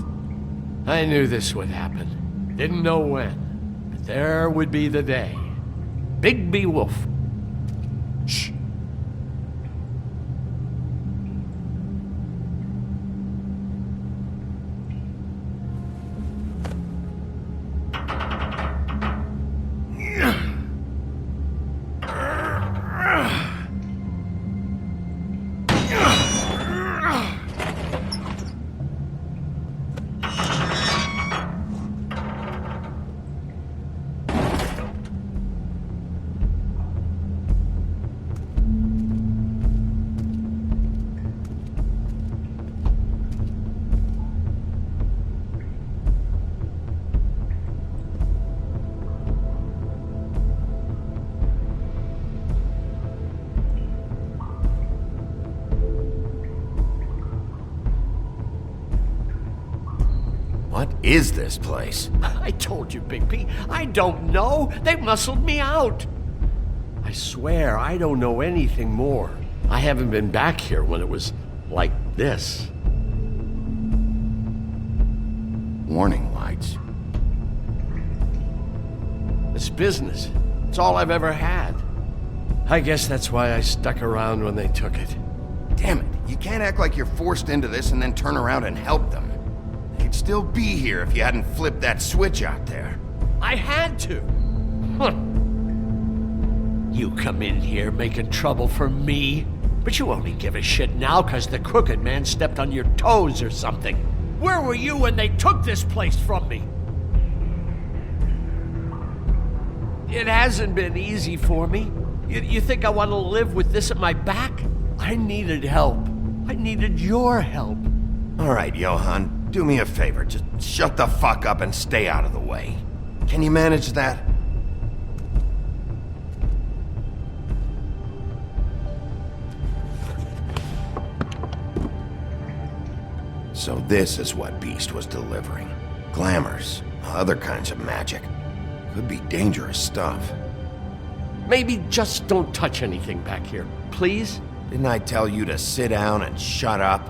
[SPEAKER 13] I knew this would happen. Didn't know when. But there would be the day. Bigby Wolf. Shh.
[SPEAKER 1] What is this place?
[SPEAKER 13] I told you, Bigby. I don't know. They muscled me out. I swear, I don't know anything more. I haven't been back here when it was like this.
[SPEAKER 1] Warning lights.
[SPEAKER 13] It's business. It's all I've ever had. I guess that's why I stuck around when they took it.
[SPEAKER 1] Damn it, you can't act like you're forced into this and then turn around and help them. They'd still be here if you hadn't flipped that switch out there.
[SPEAKER 13] I had to. Huh. You come in here making trouble for me, but you only give a shit now because the Crooked Man stepped on your toes or something. Where were you when they took this place from me? It hasn't been easy for me. You think I want to live with this at my back? I needed help. I needed your help.
[SPEAKER 1] All right, Johan, do me a favor. Just shut the fuck up and stay out of the way. Can you manage that? So this is what Beast was delivering. Glamours, other kinds of magic. Could be dangerous stuff.
[SPEAKER 13] Maybe just don't touch anything back here, please?
[SPEAKER 1] Didn't I tell you to sit down and shut up?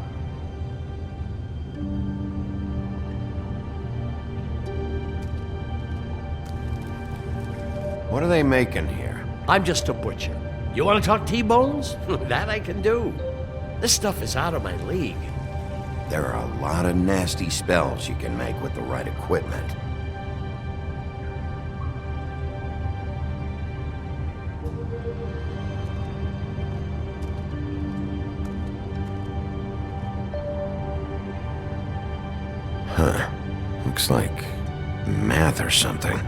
[SPEAKER 1] What are they making here?
[SPEAKER 13] I'm just a butcher. You want to talk T-bones? That I can do. This stuff is out of my league.
[SPEAKER 1] There are a lot of nasty spells you can make with the right equipment. Huh. Looks like math or something.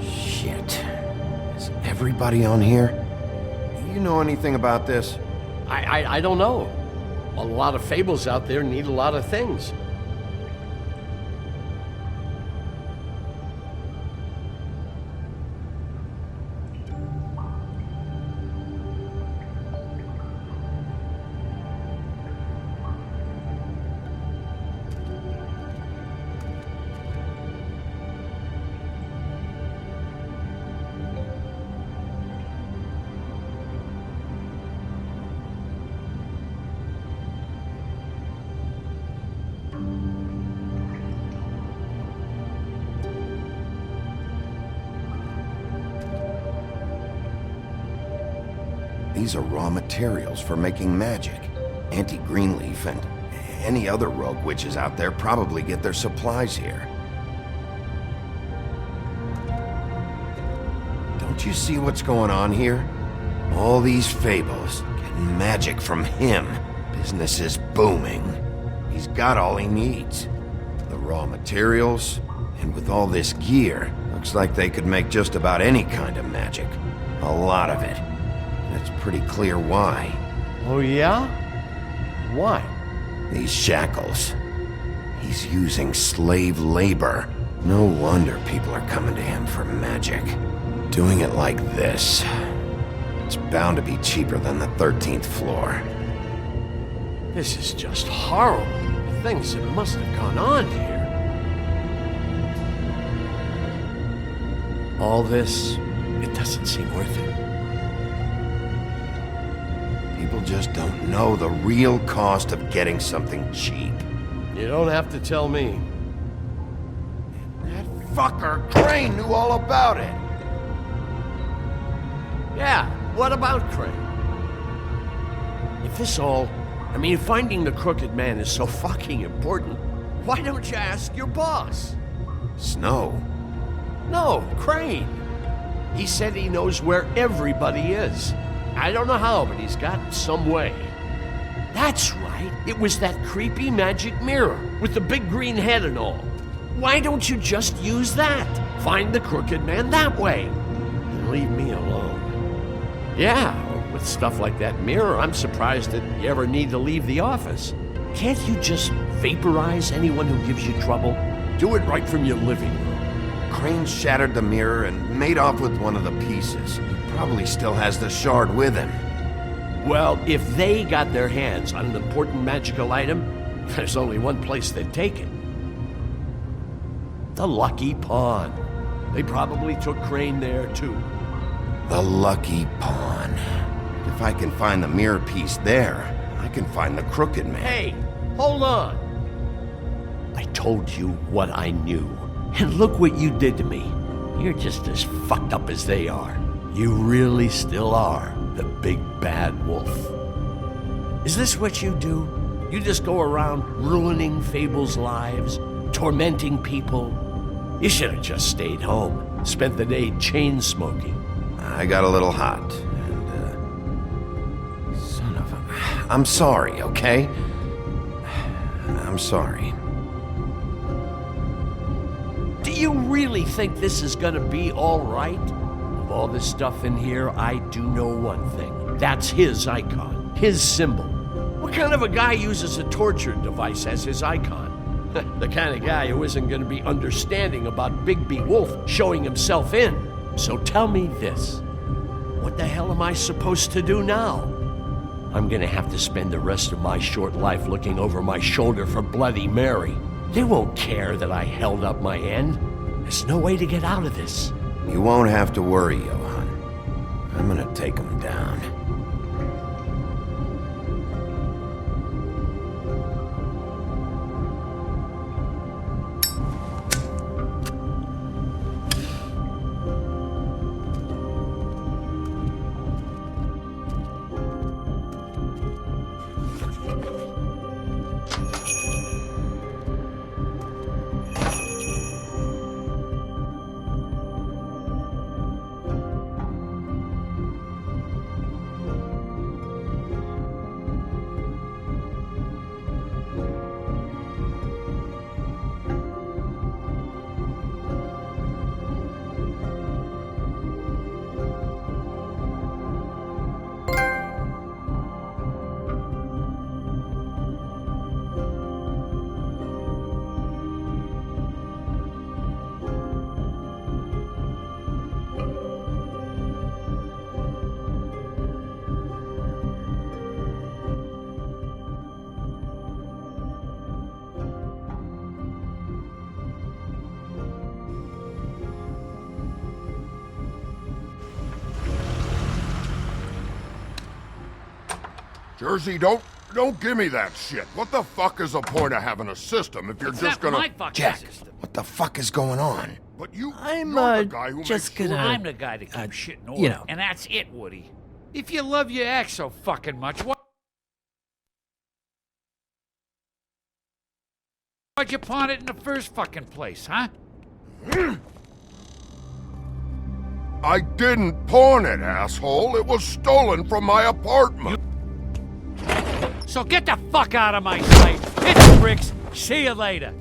[SPEAKER 1] Shit. Is everybody on here? Do you know anything about this?
[SPEAKER 13] I don't know. A lot of fables out there need a lot of things.
[SPEAKER 1] These are raw materials for making magic. Auntie Greenleaf and any other rogue witches out there probably get their supplies here. Don't you see what's going on here? All these fables, getting magic from him. Business is booming. He's got all he needs. The raw materials, and with all this gear, looks like they could make just about any kind of magic. A lot of it. It's pretty clear why.
[SPEAKER 13] Oh yeah? Why?
[SPEAKER 1] These shackles. He's using slave labor. No wonder people are coming to him for magic. Doing it like this. It's bound to be cheaper than the 13th floor.
[SPEAKER 13] This is just horrible. The things that must have gone on here. All this, it doesn't seem worth it.
[SPEAKER 1] People just don't know the real cost of getting something cheap.
[SPEAKER 13] You don't have to tell me.
[SPEAKER 1] That fucker Crane knew all about it.
[SPEAKER 13] Yeah, what about Crane? If this all... if finding the Crooked Man is so fucking important, why don't you ask your boss?
[SPEAKER 1] Snow?
[SPEAKER 13] No, Crane. He said he knows where everybody is. I don't know how, but he's got some way. That's right. It was that creepy magic mirror with the big green head and all. Why don't you just use that? Find the Crooked Man that way. And leave me alone. Yeah, with stuff like that mirror, I'm surprised that you ever need to leave the office. Can't you just vaporize anyone who gives you trouble? Do it right from your living room.
[SPEAKER 1] Crane shattered the mirror and made off with one of the pieces. He probably still has the shard with him.
[SPEAKER 13] Well, if they got their hands on an important magical item, there's only one place they'd take it. The Lucky Pawn. They probably took Crane there, too.
[SPEAKER 1] The Lucky Pawn. If I can find the mirror piece there, I can find the Crooked Man.
[SPEAKER 13] Hey, hold on. I told you what I knew, and look what you did to me. You're just as fucked up as they are. You really still are the big bad wolf. Is this what you do? You just go around ruining Fable's lives, tormenting people? You should have just stayed home, spent the day chain smoking.
[SPEAKER 1] I got a little hot, and, son of a... I'm sorry, okay? I'm sorry.
[SPEAKER 13] Do you really think this is gonna be all right? Of all this stuff in here, I do know one thing. That's his icon, his symbol. What kind of a guy uses a torture device as his icon? The kind of guy who isn't gonna be understanding about Bigby Wolf showing himself in. So tell me this. What the hell am I supposed to do now? I'm gonna have to spend the rest of my short life looking over my shoulder for Bloody Mary. They won't care that I held up my end. There's no way to get out of this.
[SPEAKER 1] You won't have to worry, Johan. I'm gonna take him down.
[SPEAKER 12] Jersey, don't give me that shit. What the fuck is the point of having a system if you're just gonna...
[SPEAKER 1] Jack, what the fuck is going on?
[SPEAKER 12] But you're
[SPEAKER 14] I'm
[SPEAKER 12] the guy who
[SPEAKER 14] just
[SPEAKER 12] makes
[SPEAKER 14] gonna.
[SPEAKER 12] sure...
[SPEAKER 14] I'm the guy to keep shit in order,
[SPEAKER 10] you know.
[SPEAKER 14] and that's it, Woody. If you love your ex so fucking much, why'd you pawn it in the first fucking place, huh?
[SPEAKER 12] I didn't pawn it, asshole. It was stolen from my apartment.
[SPEAKER 14] So get the fuck out of my sight. Hit the bricks. See you later.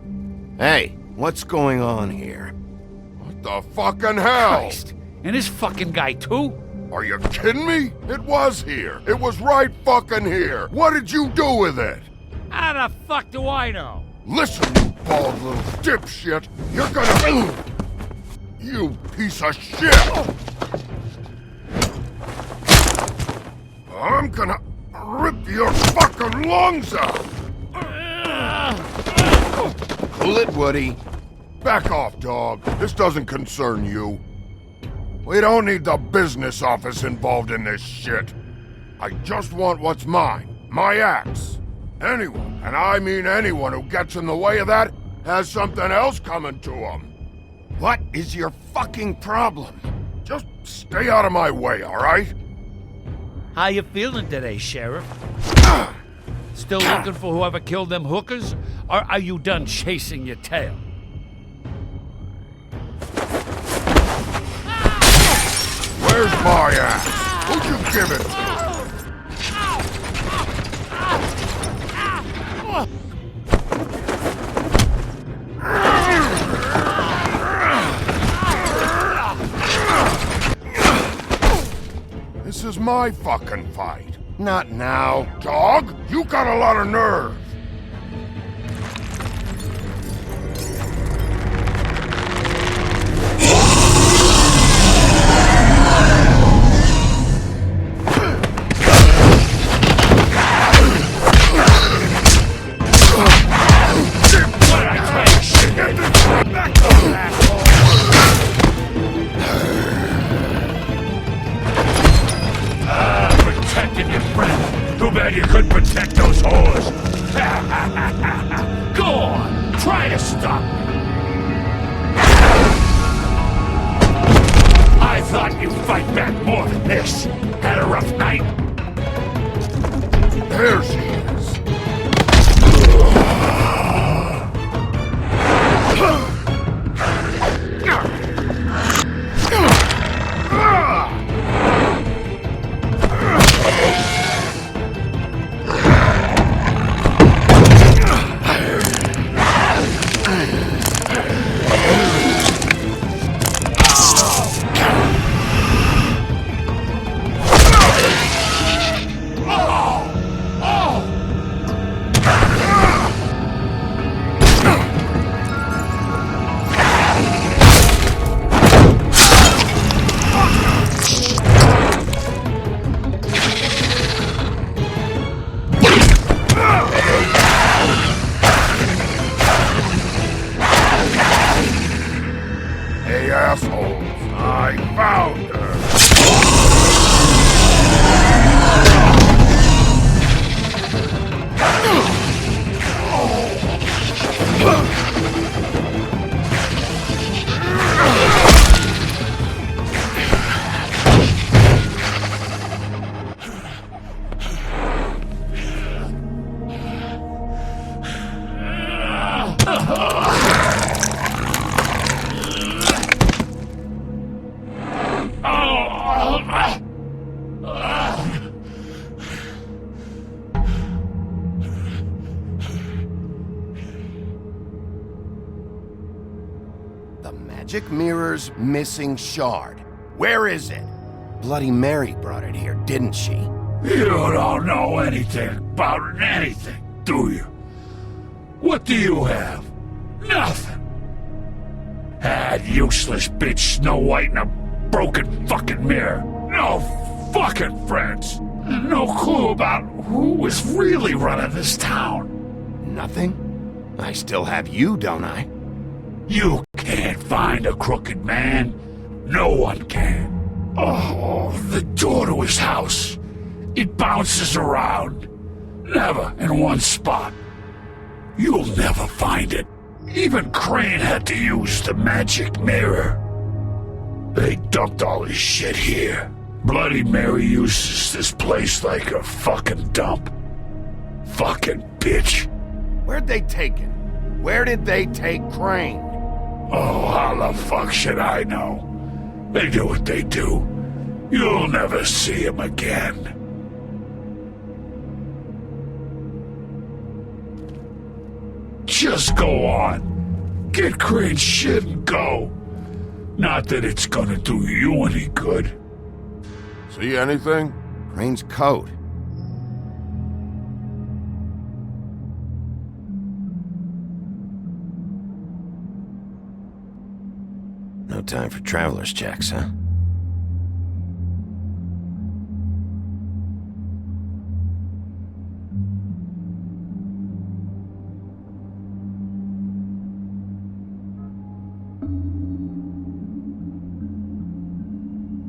[SPEAKER 1] Hey, what's going on here?
[SPEAKER 12] What the fucking hell?
[SPEAKER 14] Christ. And this fucking guy, too?
[SPEAKER 12] Are you kidding me? It was here. It was right fucking here. What did you do with it?
[SPEAKER 14] How the fuck do I know?
[SPEAKER 12] Listen, you bald little dipshit. You're gonna... You piece of shit! I'm gonna rip your fucking lungs out!
[SPEAKER 1] Cool it, Woody.
[SPEAKER 12] Back off, dog. This doesn't concern you. We don't need the business office involved in this shit. I just want what's mine. My axe. Anyone, and I mean anyone who gets in the way of that, has something else coming to them.
[SPEAKER 1] What is your fucking problem?
[SPEAKER 12] Just stay out of my way, all right?
[SPEAKER 14] How you feeling today, Sheriff? Still looking for whoever killed them hookers? Or are you done chasing your tail?
[SPEAKER 12] Where's my axe? Who'd you give it to? This is my fucking fight.
[SPEAKER 1] Not now.
[SPEAKER 12] Dog, you got a lot of nerve.
[SPEAKER 14] thought you'd fight back more than this. Had a rough night?
[SPEAKER 2] There she is.
[SPEAKER 12] Hey, assholes, I found her.
[SPEAKER 1] The magic mirror's missing shard. Where is it? Bloody Mary brought it here, didn't she?
[SPEAKER 14] You don't know anything about anything, do you? What do you have? Nothing. That useless bitch Snow White and a broken fucking mirror. No fucking friends. No clue about who was really running this town.
[SPEAKER 1] Nothing? I still have you, don't I?
[SPEAKER 14] You can't find a crooked man. No one can. Oh, the door to his house. It bounces around. Never in one spot. You'll never find it. Even Crane had to use the magic mirror. They dumped all his shit here. Bloody Mary uses this place like a fucking dump. Fucking bitch.
[SPEAKER 1] Where'd they take him? Where did they take Crane?
[SPEAKER 14] Oh, how the fuck should I know? They do what they do. You'll never see him again. Just go on. Get Crane's shit and go. Not that it's gonna do you any good.
[SPEAKER 2] See anything?
[SPEAKER 1] Crane's coat. No time for traveler's checks, huh?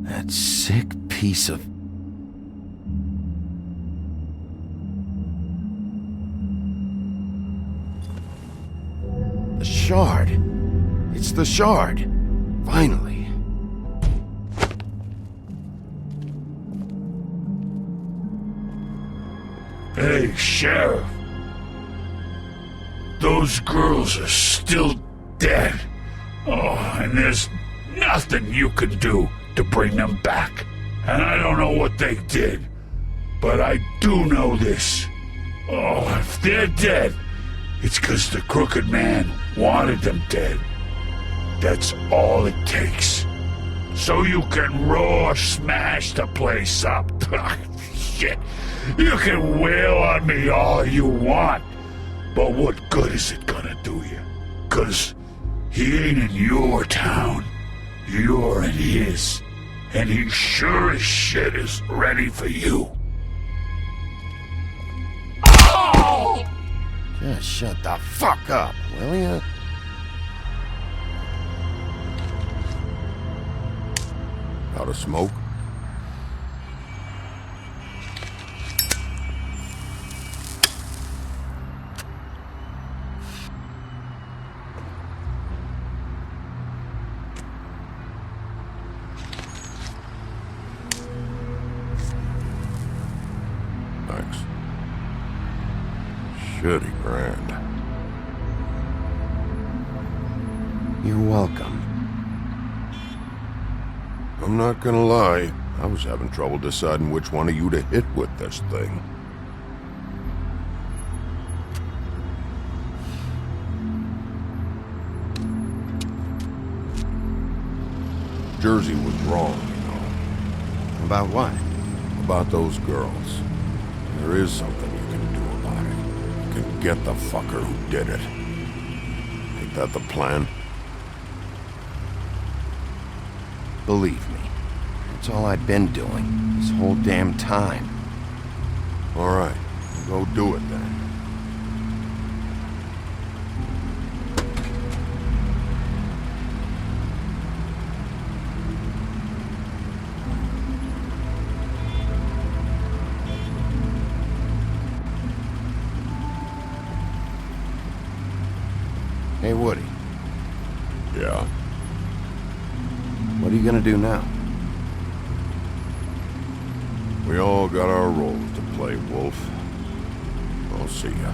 [SPEAKER 1] That sick piece of... The shard. It's the shard. Finally.
[SPEAKER 14] Hey, Sheriff. Those girls are still dead. Oh, and there's nothing you can do to bring them back. And I don't know what they did, but I do know this. Oh, if they're dead, it's 'cause the Crooked Man wanted them dead. That's all it takes. So you can roar smash the place up. Shit, you can wail on me all you want, but what good is it gonna do you? 'Cause he ain't in your town. You're in his. And he sure as shit is ready for you. Oh!
[SPEAKER 1] Just shut the fuck up, will ya?
[SPEAKER 2] Out of smoke?
[SPEAKER 15] Thanks. Shitty grand.
[SPEAKER 1] You're welcome.
[SPEAKER 15] I'm not gonna lie, I was having trouble deciding which one of you to hit with this thing. Jersey was wrong, you know.
[SPEAKER 1] About what?
[SPEAKER 15] About those girls. There is something you can do about it. You can get the fucker who did it. Ain't that the plan?
[SPEAKER 1] Believe me, that's all I've been doing this whole damn time.
[SPEAKER 15] All right, go do it then.
[SPEAKER 1] Hey, Woody.
[SPEAKER 15] Yeah?
[SPEAKER 1] What are you gonna do now?
[SPEAKER 15] We all got our roles to play, Wolf. I'll see ya.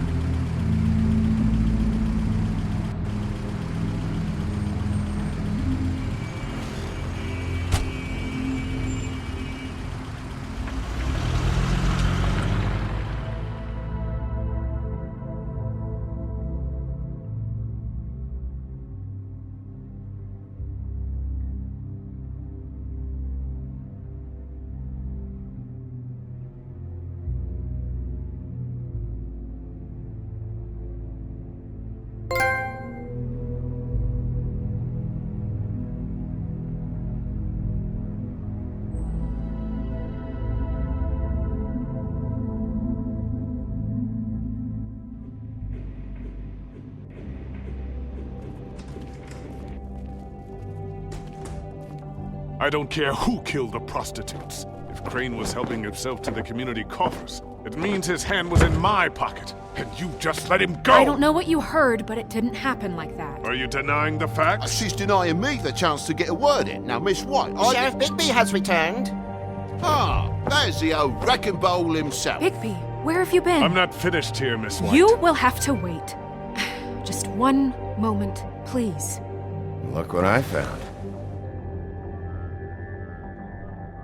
[SPEAKER 12] I don't care who killed the prostitutes. If Crane was helping himself to the community coffers, it means his hand was in my pocket, and you just let him go!
[SPEAKER 7] I don't know what you heard, but it didn't happen like that.
[SPEAKER 12] Are you denying the facts?
[SPEAKER 2] She's denying me the chance to get a word in. Now, Miss White,
[SPEAKER 3] Sheriff Bigby has returned.
[SPEAKER 2] Ah, there's the old wrecking bowl himself.
[SPEAKER 7] Bigby, where have you been?
[SPEAKER 12] I'm not finished here, Miss White.
[SPEAKER 7] You will have to wait. Just one moment, please.
[SPEAKER 1] Look what I found.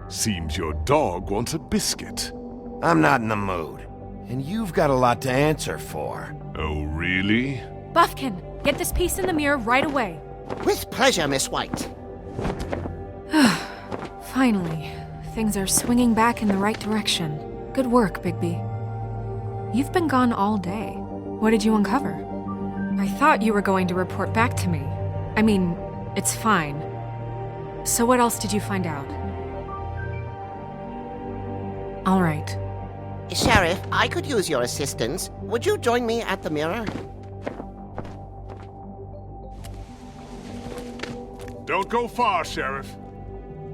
[SPEAKER 12] Seems your dog wants a biscuit.
[SPEAKER 1] I'm not in the mood. And you've got a lot to answer for.
[SPEAKER 12] Oh, really?
[SPEAKER 7] Buffkin, get this piece in the mirror right away.
[SPEAKER 3] With pleasure, Miss White.
[SPEAKER 7] Finally, things are swinging back in the right direction. Good work, Bigby. You've been gone all day. What did you uncover? I thought you were going to report back to me. I mean, it's fine. So what else did you find out? All right.
[SPEAKER 3] Sheriff, I could use your assistance. Would you join me at the mirror?
[SPEAKER 12] Don't go far, Sheriff.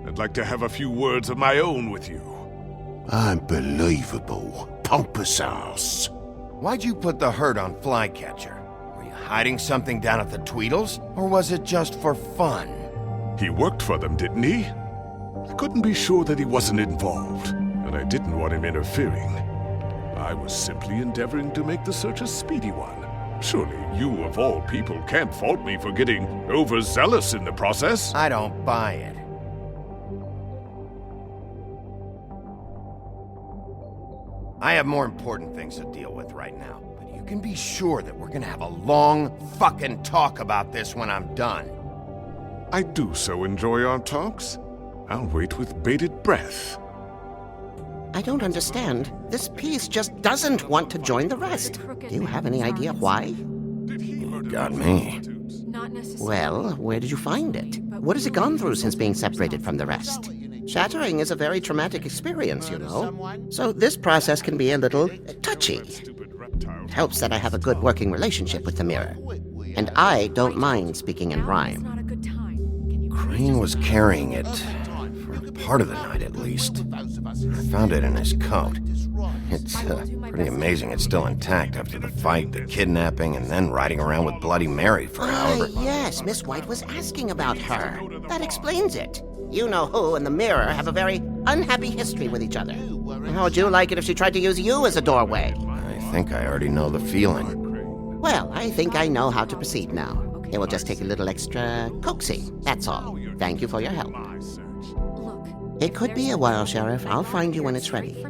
[SPEAKER 12] I'd like to have a few words of my own with you.
[SPEAKER 2] Unbelievable. Pompous ass.
[SPEAKER 1] Why'd you put the hurt on Flycatcher? Were you hiding something down at the Tweedles? Or was it just for fun?
[SPEAKER 12] He worked for them, didn't he? I couldn't be sure that he wasn't involved, and I didn't want him interfering. I was simply endeavoring to make the search a speedy one. Surely you, of all people, can't fault me for getting overzealous in the process.
[SPEAKER 1] I don't buy it. I have more important things to deal with right now, but you can be sure that we're gonna have a long fucking talk about this when I'm done.
[SPEAKER 12] I do so enjoy our talks. I'll wait with bated breath.
[SPEAKER 3] I don't understand. This piece just doesn't want to join the rest. Do you have any idea why?
[SPEAKER 1] You got me.
[SPEAKER 3] Well, where did you find it? What has it gone through since being separated from the rest? Shattering is a very traumatic experience, you know. So this process can be a little touchy. It helps that I have a good working relationship with the mirror. And I don't mind speaking in rhyme.
[SPEAKER 1] Crane was carrying it, for part of the night at least. I found it in his coat. It's pretty amazing it's still intact after the fight, the kidnapping, and then riding around with Bloody Mary for however...
[SPEAKER 3] Yes, Miss White was asking about her. That explains it. You know who and the mirror have a very unhappy history with each other. How would you like it if she tried to use you as a doorway?
[SPEAKER 1] I think I already know the feeling.
[SPEAKER 3] Well, I think I know how to proceed now. It will just take a little extra coaxing, that's all. Thank you for your help. It could be a while, Sheriff. I'll find you when it's ready.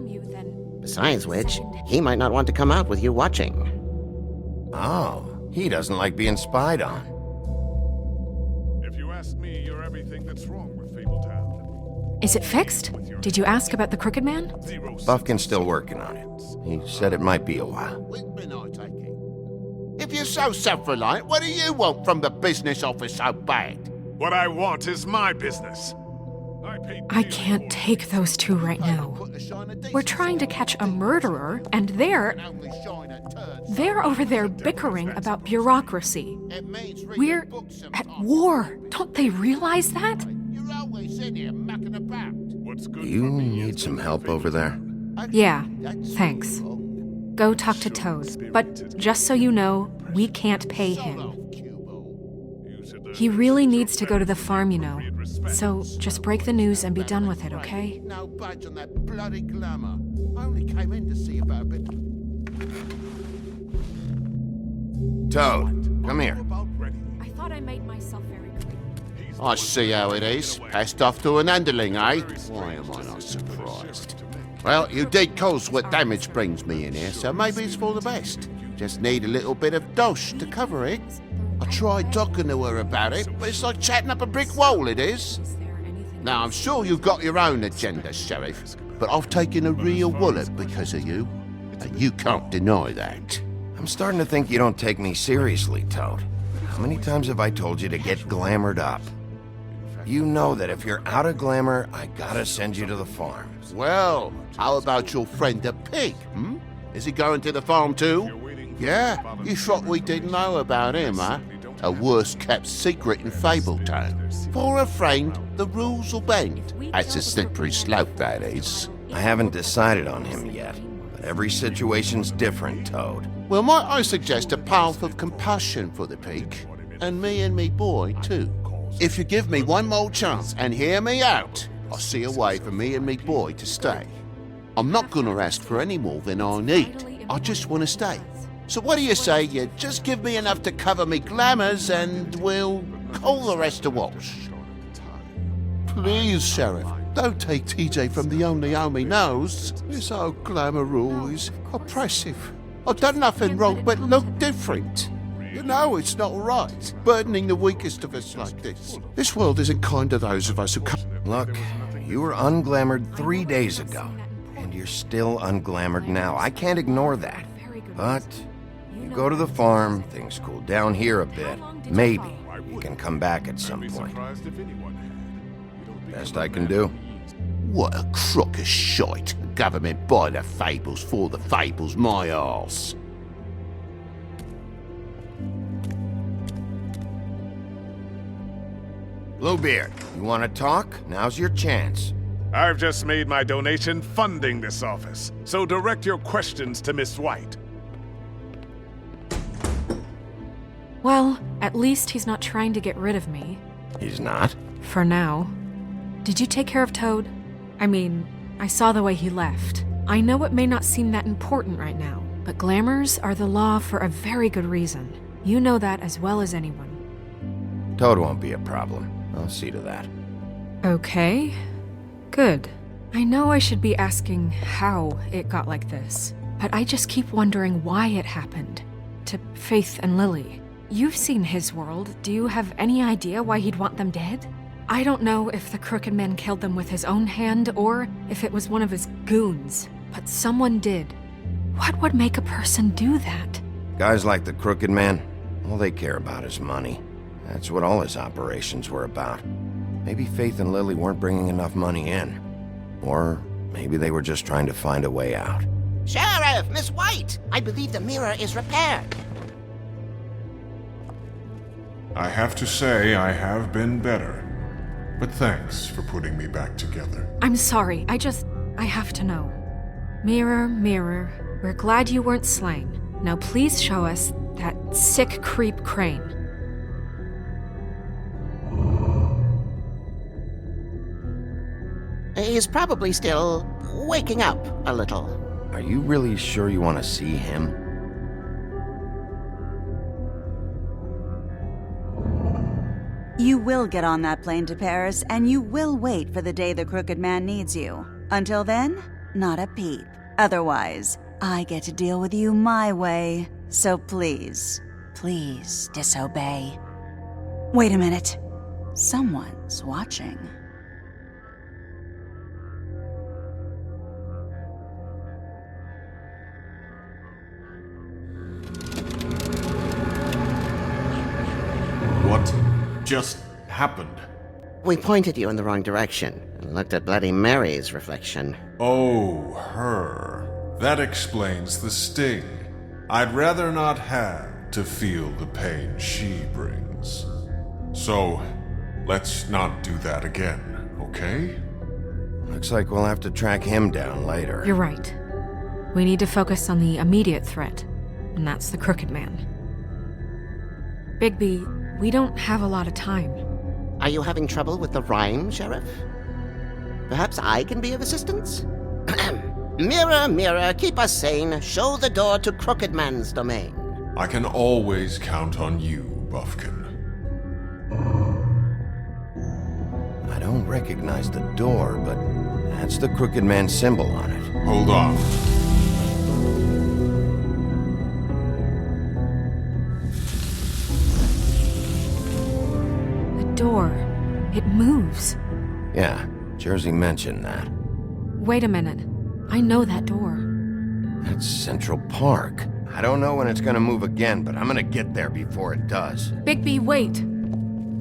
[SPEAKER 3] Besides which, he might not want to come out with you watching.
[SPEAKER 1] Oh, he doesn't like being spied on.
[SPEAKER 12] If you ask me, you're everything that's wrong with Fabletown.
[SPEAKER 7] Is it fixed? Did you ask about the Crooked Man?
[SPEAKER 1] Buffkin's still working on it. He said it might be a while.
[SPEAKER 2] If you're so self-reliant, what do you want from the business office so bad?
[SPEAKER 12] What I want is my business.
[SPEAKER 7] I can't take those two right now. We're trying to catch a murderer, and they're over there bickering about bureaucracy. We're at war. Don't they realize that?
[SPEAKER 1] Do you need some help over there?
[SPEAKER 7] Yeah, thanks. Go talk to Toad. But just so you know, we can't pay him. He really needs to go to the farm, you know. So just break the news and be done with it, okay?
[SPEAKER 2] No budge on that bloody glamour. I only came in to see about a bit.
[SPEAKER 1] Toad, come here.
[SPEAKER 7] I thought I made myself very clear.
[SPEAKER 2] I see how it is. Passed off to an underling, eh? Why am I not surprised? Well, you did cause what damage brings me in here, so maybe it's for the best. Just need a little bit of dosh to cover it. I tried talking to her about it, but it's like chatting up a brick wall, it is. Now, I'm sure you've got your own agenda, Sheriff, but I've taken a real wallet because of you, and you can't deny that.
[SPEAKER 1] I'm starting to think you don't take me seriously, Toad. How many times have I told you to get glamored up? You know that if you're out of glamour, I gotta send you to the farm.
[SPEAKER 2] Well, how about your friend the pig, hmm? Is he going to the farm too? Yeah, you thought we didn't know about him, huh? A worst-kept secret in Fabletown. For a friend, the rules will bend. That's a slippery slope, that is.
[SPEAKER 1] I haven't decided on him yet, but every situation's different, Toad.
[SPEAKER 2] Well, might I suggest a path of compassion for the pig? And me boy, too. If you give me one more chance and hear me out, I'll see a way for me and me boy to stay. I'm not gonna ask for any more than I need. I just want to stay. So what do you say you just give me enough to cover me glamours and we'll call the rest a wash? Please, Sheriff, don't take TJ from the only home he knows. This old glamour rule is oppressive. I've done nothing wrong but look different. You know it's not right, burdening the weakest of us like this. This world isn't kind to those of us who come...
[SPEAKER 1] Look, you were unglamored 3 days ago, and you're still unglamored now. I can't ignore that. But you go to the farm, things cool down here a bit. Maybe you can come back at some point. Best I can do.
[SPEAKER 2] What a crock of shite. Government by the fables, for the fables, my arse.
[SPEAKER 1] Bluebeard, you want to talk? Now's your chance.
[SPEAKER 12] I've just made my donation funding this office, so direct your questions to Miss White.
[SPEAKER 7] Well, at least he's not trying to get rid of me.
[SPEAKER 1] He's not?
[SPEAKER 7] For now. Did you take care of Toad? I mean, I saw the way he left. I know it may not seem that important right now, but glamours are the law for a very good reason. You know that as well as anyone.
[SPEAKER 1] Toad won't be a problem. I'll see to that.
[SPEAKER 7] Okay. Good. I know I should be asking how it got like this, but I just keep wondering why it happened. To Faith and Lily. You've seen his world. Do you have any idea why he'd want them dead? I don't know if the Crooked Man killed them with his own hand or if it was one of his goons, but someone did. What would make a person do that?
[SPEAKER 1] Guys like the Crooked Man, all they care about is money. That's what all his operations were about. Maybe Faith and Lily weren't bringing enough money in. Or maybe they were just trying to find a way out.
[SPEAKER 3] Sheriff, Miss White! I believe the mirror is repaired.
[SPEAKER 15] I have to say I have been better. But thanks for putting me back together.
[SPEAKER 7] I'm sorry, I have to know. Mirror, mirror, we're glad you weren't slain. Now please show us that sick creep Crane.
[SPEAKER 3] He's probably still waking up a little.
[SPEAKER 1] Are you really sure you want to see him?
[SPEAKER 16] You will get on that plane to Paris, and you will wait for the day the Crooked Man needs you. Until then, not a peep. Otherwise, I get to deal with you my way. So please, please disobey. Wait a minute. Someone's watching.
[SPEAKER 6] What just happened?
[SPEAKER 3] We pointed you in the wrong direction and looked at Bloody Mary's reflection.
[SPEAKER 17] Oh, her. That explains the sting. I'd rather not have to feel the pain she brings. So, let's not do that again, okay?
[SPEAKER 1] Looks like we'll have to track him down later.
[SPEAKER 7] You're right. We need to focus on the immediate threat, and that's the Crooked Man. Bigby, we don't have a lot of time.
[SPEAKER 3] Are you having trouble with the rhyme, Sheriff? Perhaps I can be of assistance? Mirror, mirror, keep us sane. Show the door to Crooked Man's domain.
[SPEAKER 17] I can always count on you, Buffkin.
[SPEAKER 1] I don't recognize the door, but that's the Crooked Man symbol on it.
[SPEAKER 17] Hold on.
[SPEAKER 7] The door. It moves.
[SPEAKER 1] Yeah, Jersey mentioned that.
[SPEAKER 7] Wait a minute. I know that door.
[SPEAKER 1] That's Central Park. I don't know when it's gonna move again, but I'm gonna get there before it does.
[SPEAKER 7] Bigby, wait.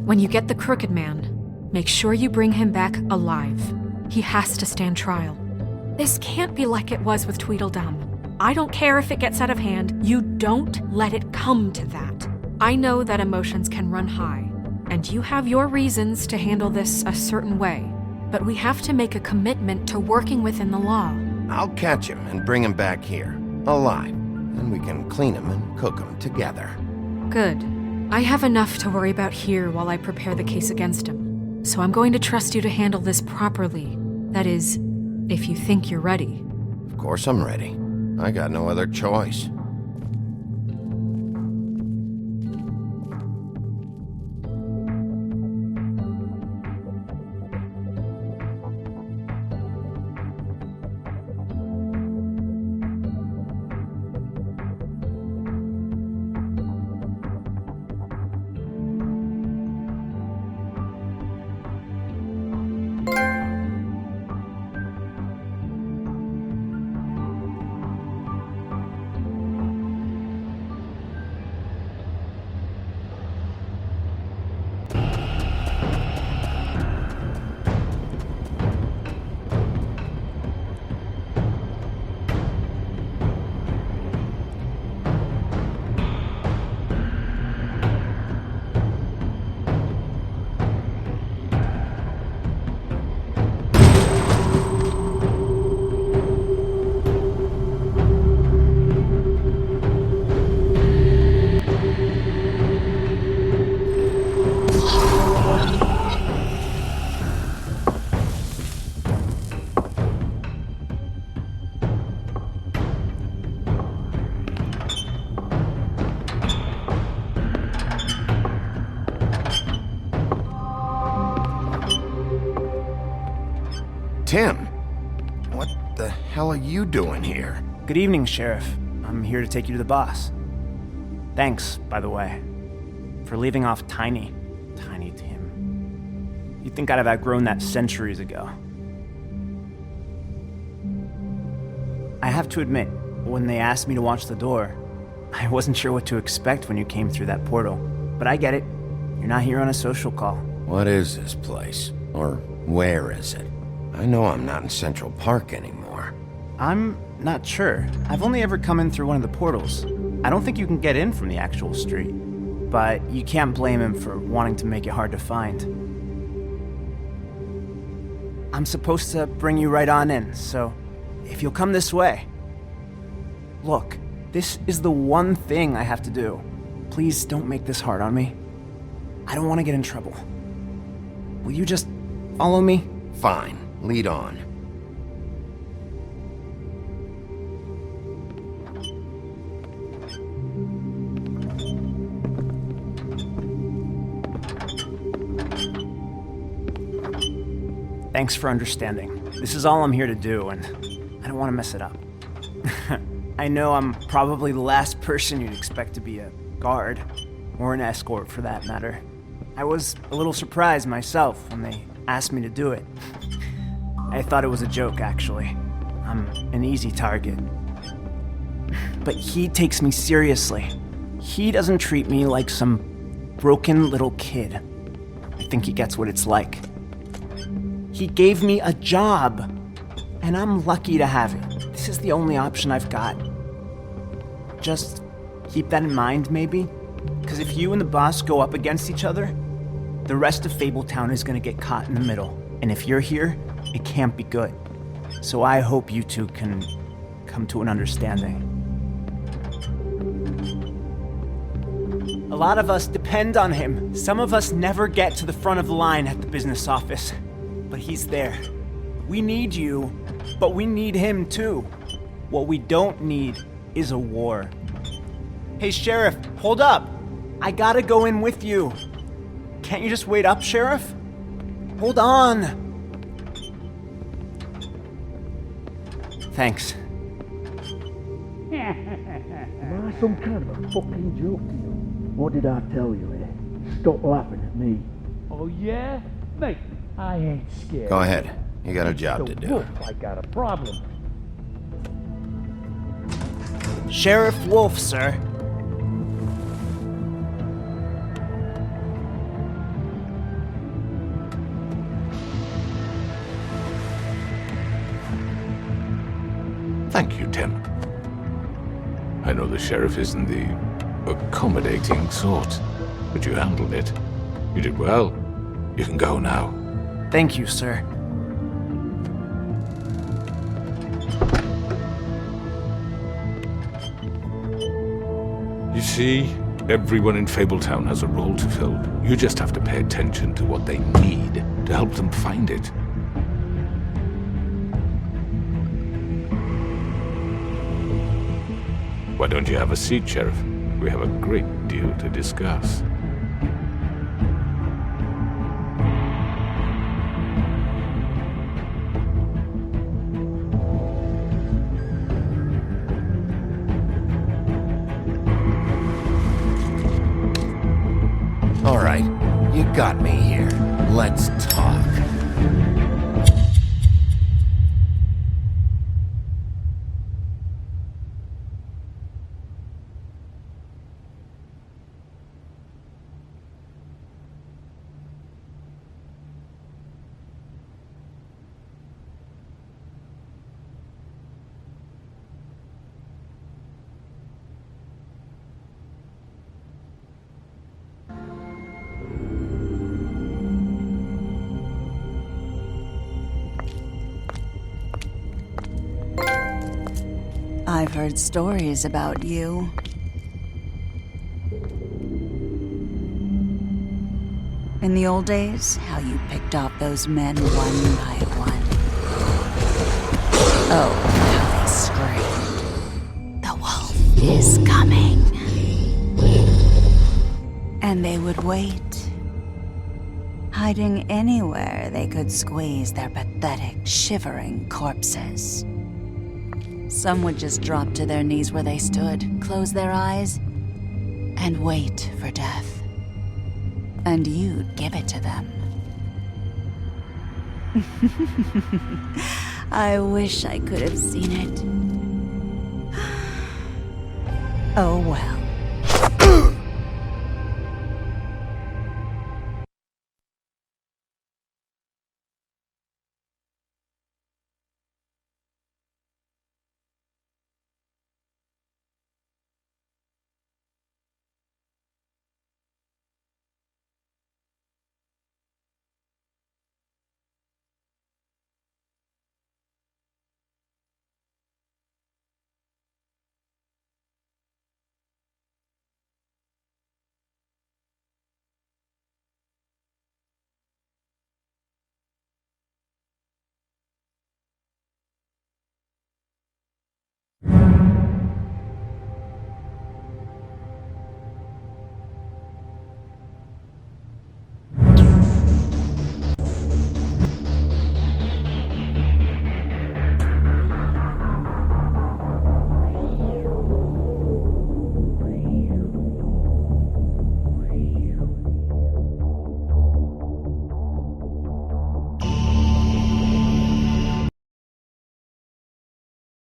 [SPEAKER 7] When you get the Crooked Man, make sure you bring him back alive. He has to stand trial. This can't be like it was with Tweedledum. I don't care if it gets out of hand. You don't let it come to that. I know that emotions can run high, and you have your reasons to handle this a certain way, but we have to make a commitment to working within the law.
[SPEAKER 1] I'll catch him and bring him back here, alive. Then we can clean him and cook him together.
[SPEAKER 7] Good. I have enough to worry about here while I prepare the case against him. So I'm going to trust you to handle this properly. That is, if you think you're ready.
[SPEAKER 1] Of course I'm ready. I got no other choice. Tim, what the hell are you doing here?
[SPEAKER 18] Good evening, Sheriff. I'm here to take you to the boss. Thanks, by the way, for leaving off Tiny. Tiny Tim. You'd think I'd have outgrown that centuries ago. I have to admit, when they asked me to watch the door, I wasn't sure what to expect when you came through that portal. But I get it. You're not here on a social call.
[SPEAKER 1] What is this place? Or where is it? I know I'm not in Central Park anymore.
[SPEAKER 18] I'm not sure. I've only ever come in through one of the portals. I don't think you can get in from the actual street. But you can't blame him for wanting to make it hard to find. I'm supposed to bring you right on in, so if you'll come this way. Look, this is the one thing I have to do. Please don't make this hard on me. I don't want to get in trouble. Will you just follow me?
[SPEAKER 1] Fine. Lead on.
[SPEAKER 18] Thanks for understanding. This is all I'm here to do, and I don't want to mess it up. I know I'm probably the last person you'd expect to be a guard, or an escort for that matter. I was a little surprised myself when they asked me to do it. I thought it was a joke, actually. I'm an easy target. But he takes me seriously. He doesn't treat me like some broken little kid. I think he gets what it's like. He gave me a job, and I'm lucky to have it. This is the only option I've got. Just keep that in mind, maybe? Because if you and the boss go up against each other, the rest of Fabletown is going to get caught in the middle. And if you're here, it can't be good. So I hope you two can come to an understanding. A lot of us depend on him. Some of us never get to the front of the line at the business office. But he's there. We need you, but we need him too. What we don't need is a war. Hey, Sheriff, hold up. I gotta go in with you. Can't you just wait up, Sheriff? Hold on. Thanks.
[SPEAKER 19] Am I some kind of a fucking joke to you? What did I tell you, eh? Stop laughing at me. Oh, yeah? Mate, I ain't scared.
[SPEAKER 1] Go ahead. You got a job to do.
[SPEAKER 19] Wolf, I got a problem.
[SPEAKER 18] Sheriff Wolf, sir.
[SPEAKER 20] Thank you, Tim. I know the sheriff isn't the accommodating sort, but you handled it. You did well. You can go now.
[SPEAKER 18] Thank you, sir.
[SPEAKER 20] You see, everyone in Fabletown has a role to fill. You just have to pay attention to what they need to help them find it. Why don't you have a seat, Sheriff? We have a great deal to discuss.
[SPEAKER 1] All right, you got me here. Let's talk.
[SPEAKER 16] I've heard stories about you. In the old days, how you picked off those men one by one. Oh, how they screamed. The wolf is coming. And they would wait, hiding anywhere they could squeeze their pathetic, shivering corpses. Some would just drop to their knees where they stood, close their eyes, and wait for death. And you'd give it to them. I wish I could have seen it. Oh well.